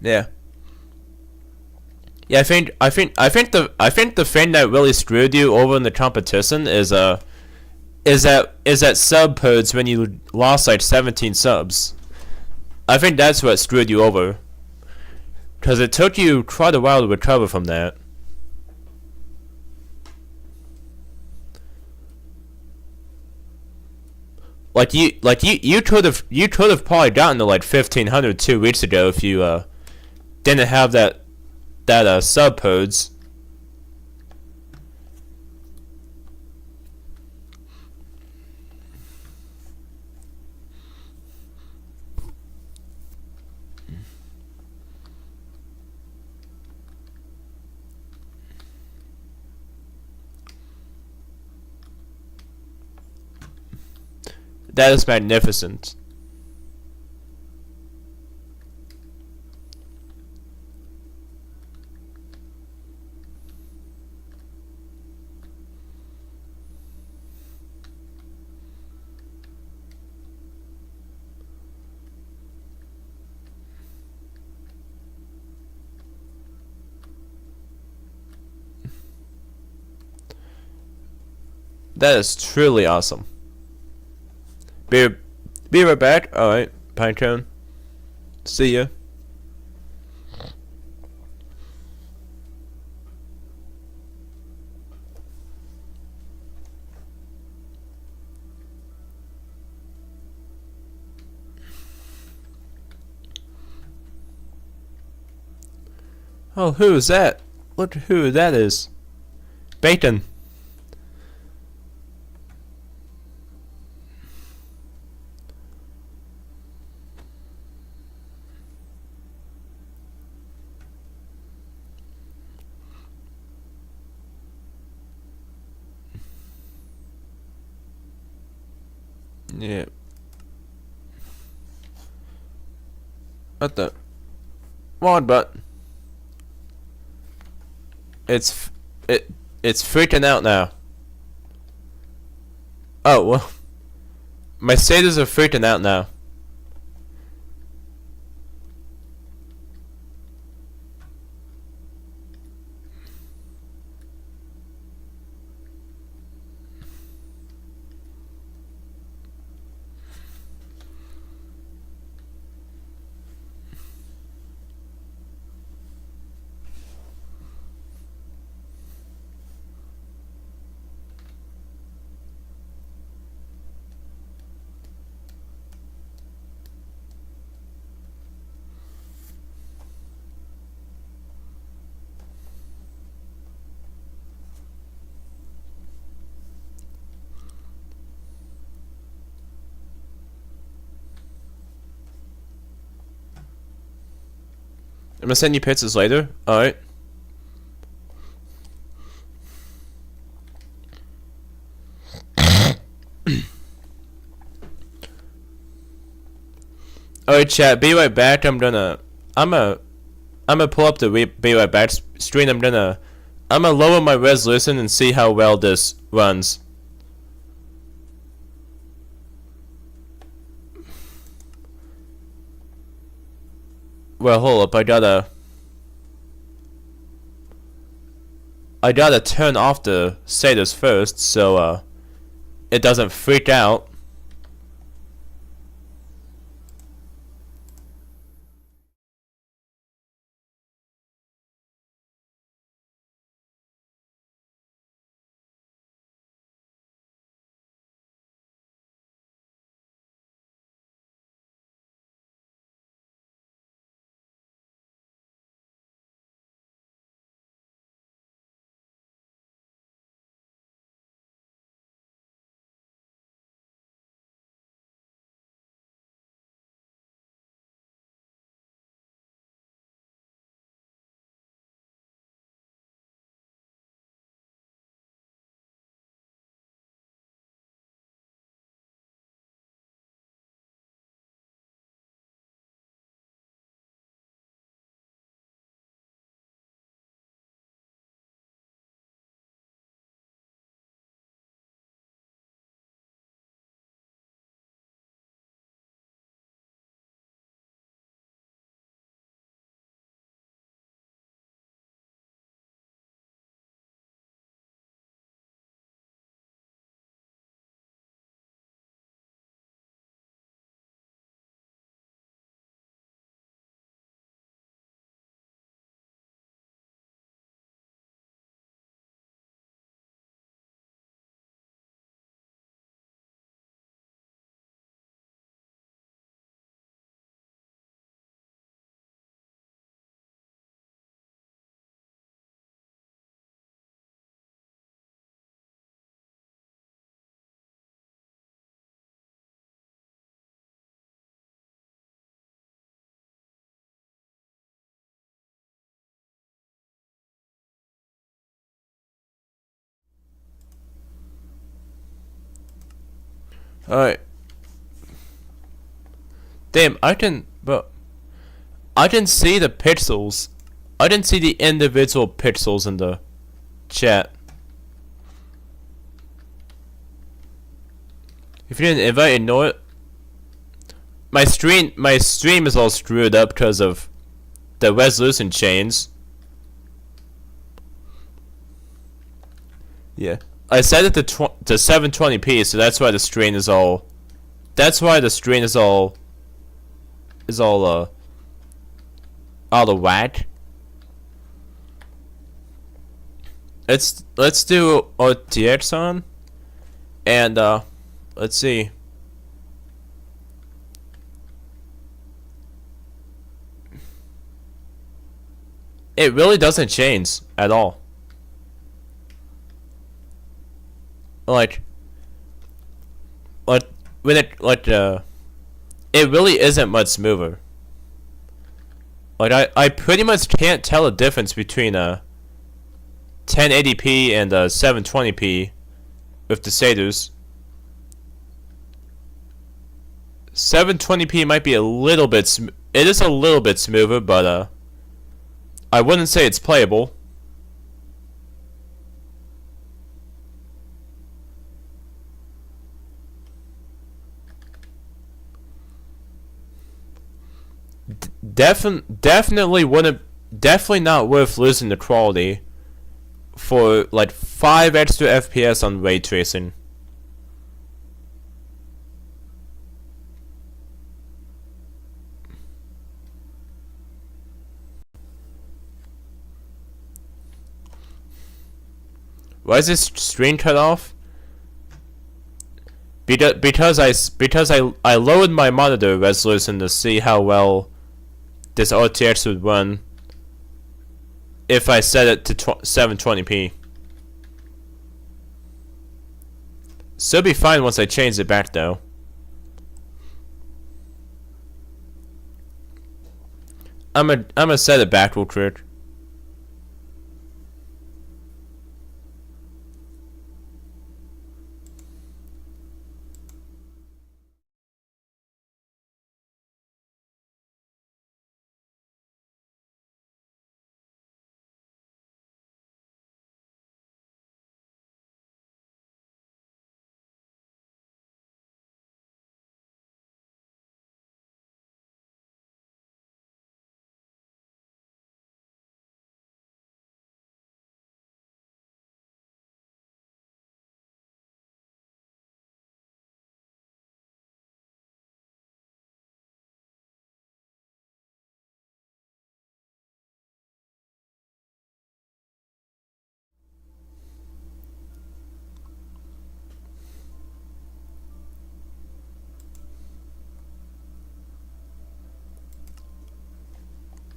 Yeah. Yeah, I think the thing that really screwed you over in the competition is that sub pods when you lost like 17 subs. I think that's what screwed you over. Cause it took you quite a while to recover from that. You could have probably gotten to like 1,500 2 weeks ago if you didn't have that sub pods. That is magnificent. That is truly awesome. Be right back. Alright, Pinecone. See ya. Oh, who is that? Look who that is. Bacon. Yeah. What the? What button? It's freaking out now. Oh well, my status are freaking out now. I'm gonna send you pictures later. Alright. Alright, chat. Be right back. I'm gonna pull up the be right back screen. I'm gonna lower my resolution and see how well this runs. Well, hold up. I gotta turn off the status first, so it doesn't freak out. Alright. Damn, I can see the pixels. I didn't see the individual pixels in the chat. If you didn't invite, ignore it. My stream is all screwed up because of the resolution change. Yeah, I set it to 720p, so that's why the screen is all. That's why the screen is all out of whack. Let's do RTX on, and let's see. It really doesn't change at all. Like when it really isn't much smoother. Like I pretty much can't tell the difference between 1080p and 720p with the shaders. 720p might be a little bit it is a little bit smoother, but I wouldn't say it's playable. Definitely not worth losing the quality for like 5 extra FPS on ray tracing. Why is this screen cut off? Because I lowered my monitor resolution to see how well this RTX would run if I set it to 720p. Still be fine once I change it back though. I'm gonna set it back real quick.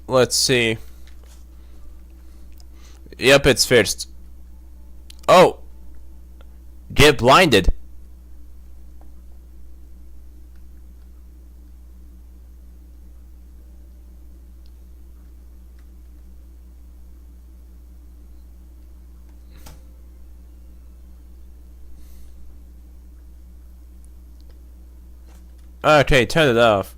Let's see. Yep, it's fixed. Oh! Get blinded. Okay, turn it off.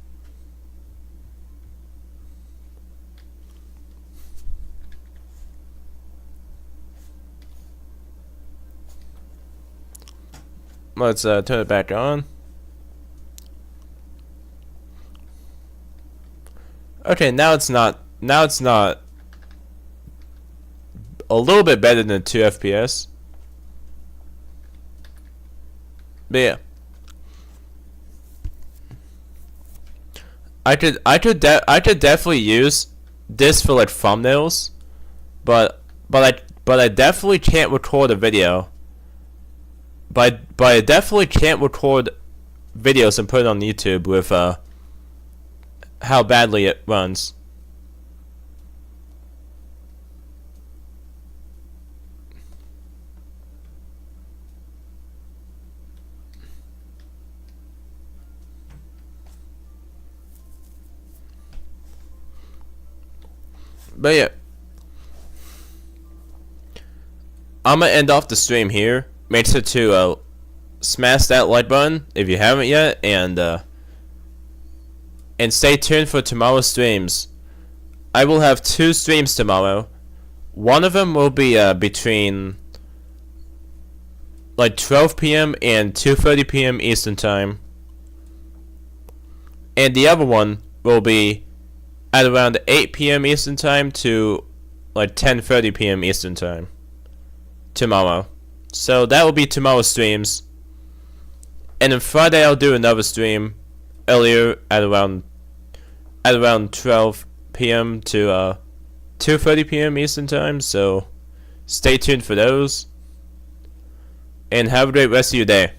Let's turn it back on. Okay, now it's not a little bit better than 2 FPS. But yeah. I could definitely use this for like thumbnails, but I definitely can't record a video. But I definitely can't record videos and put it on YouTube with how badly it runs. But yeah, I'm gonna end off the stream here. Make sure to smash that like button if you haven't yet, and stay tuned for tomorrow's streams. I will have 2 streams tomorrow. One of them will be between like 12 p.m. and 2:30 p.m. Eastern Time, and the other one will be at around 8 p.m. Eastern Time to like 10:30 p.m. Eastern Time tomorrow. So that will be tomorrow's streams. And then Friday I'll do another stream earlier at around 12 p.m. to 2:30 p.m. Eastern Time. So stay tuned for those. And have a great rest of your day.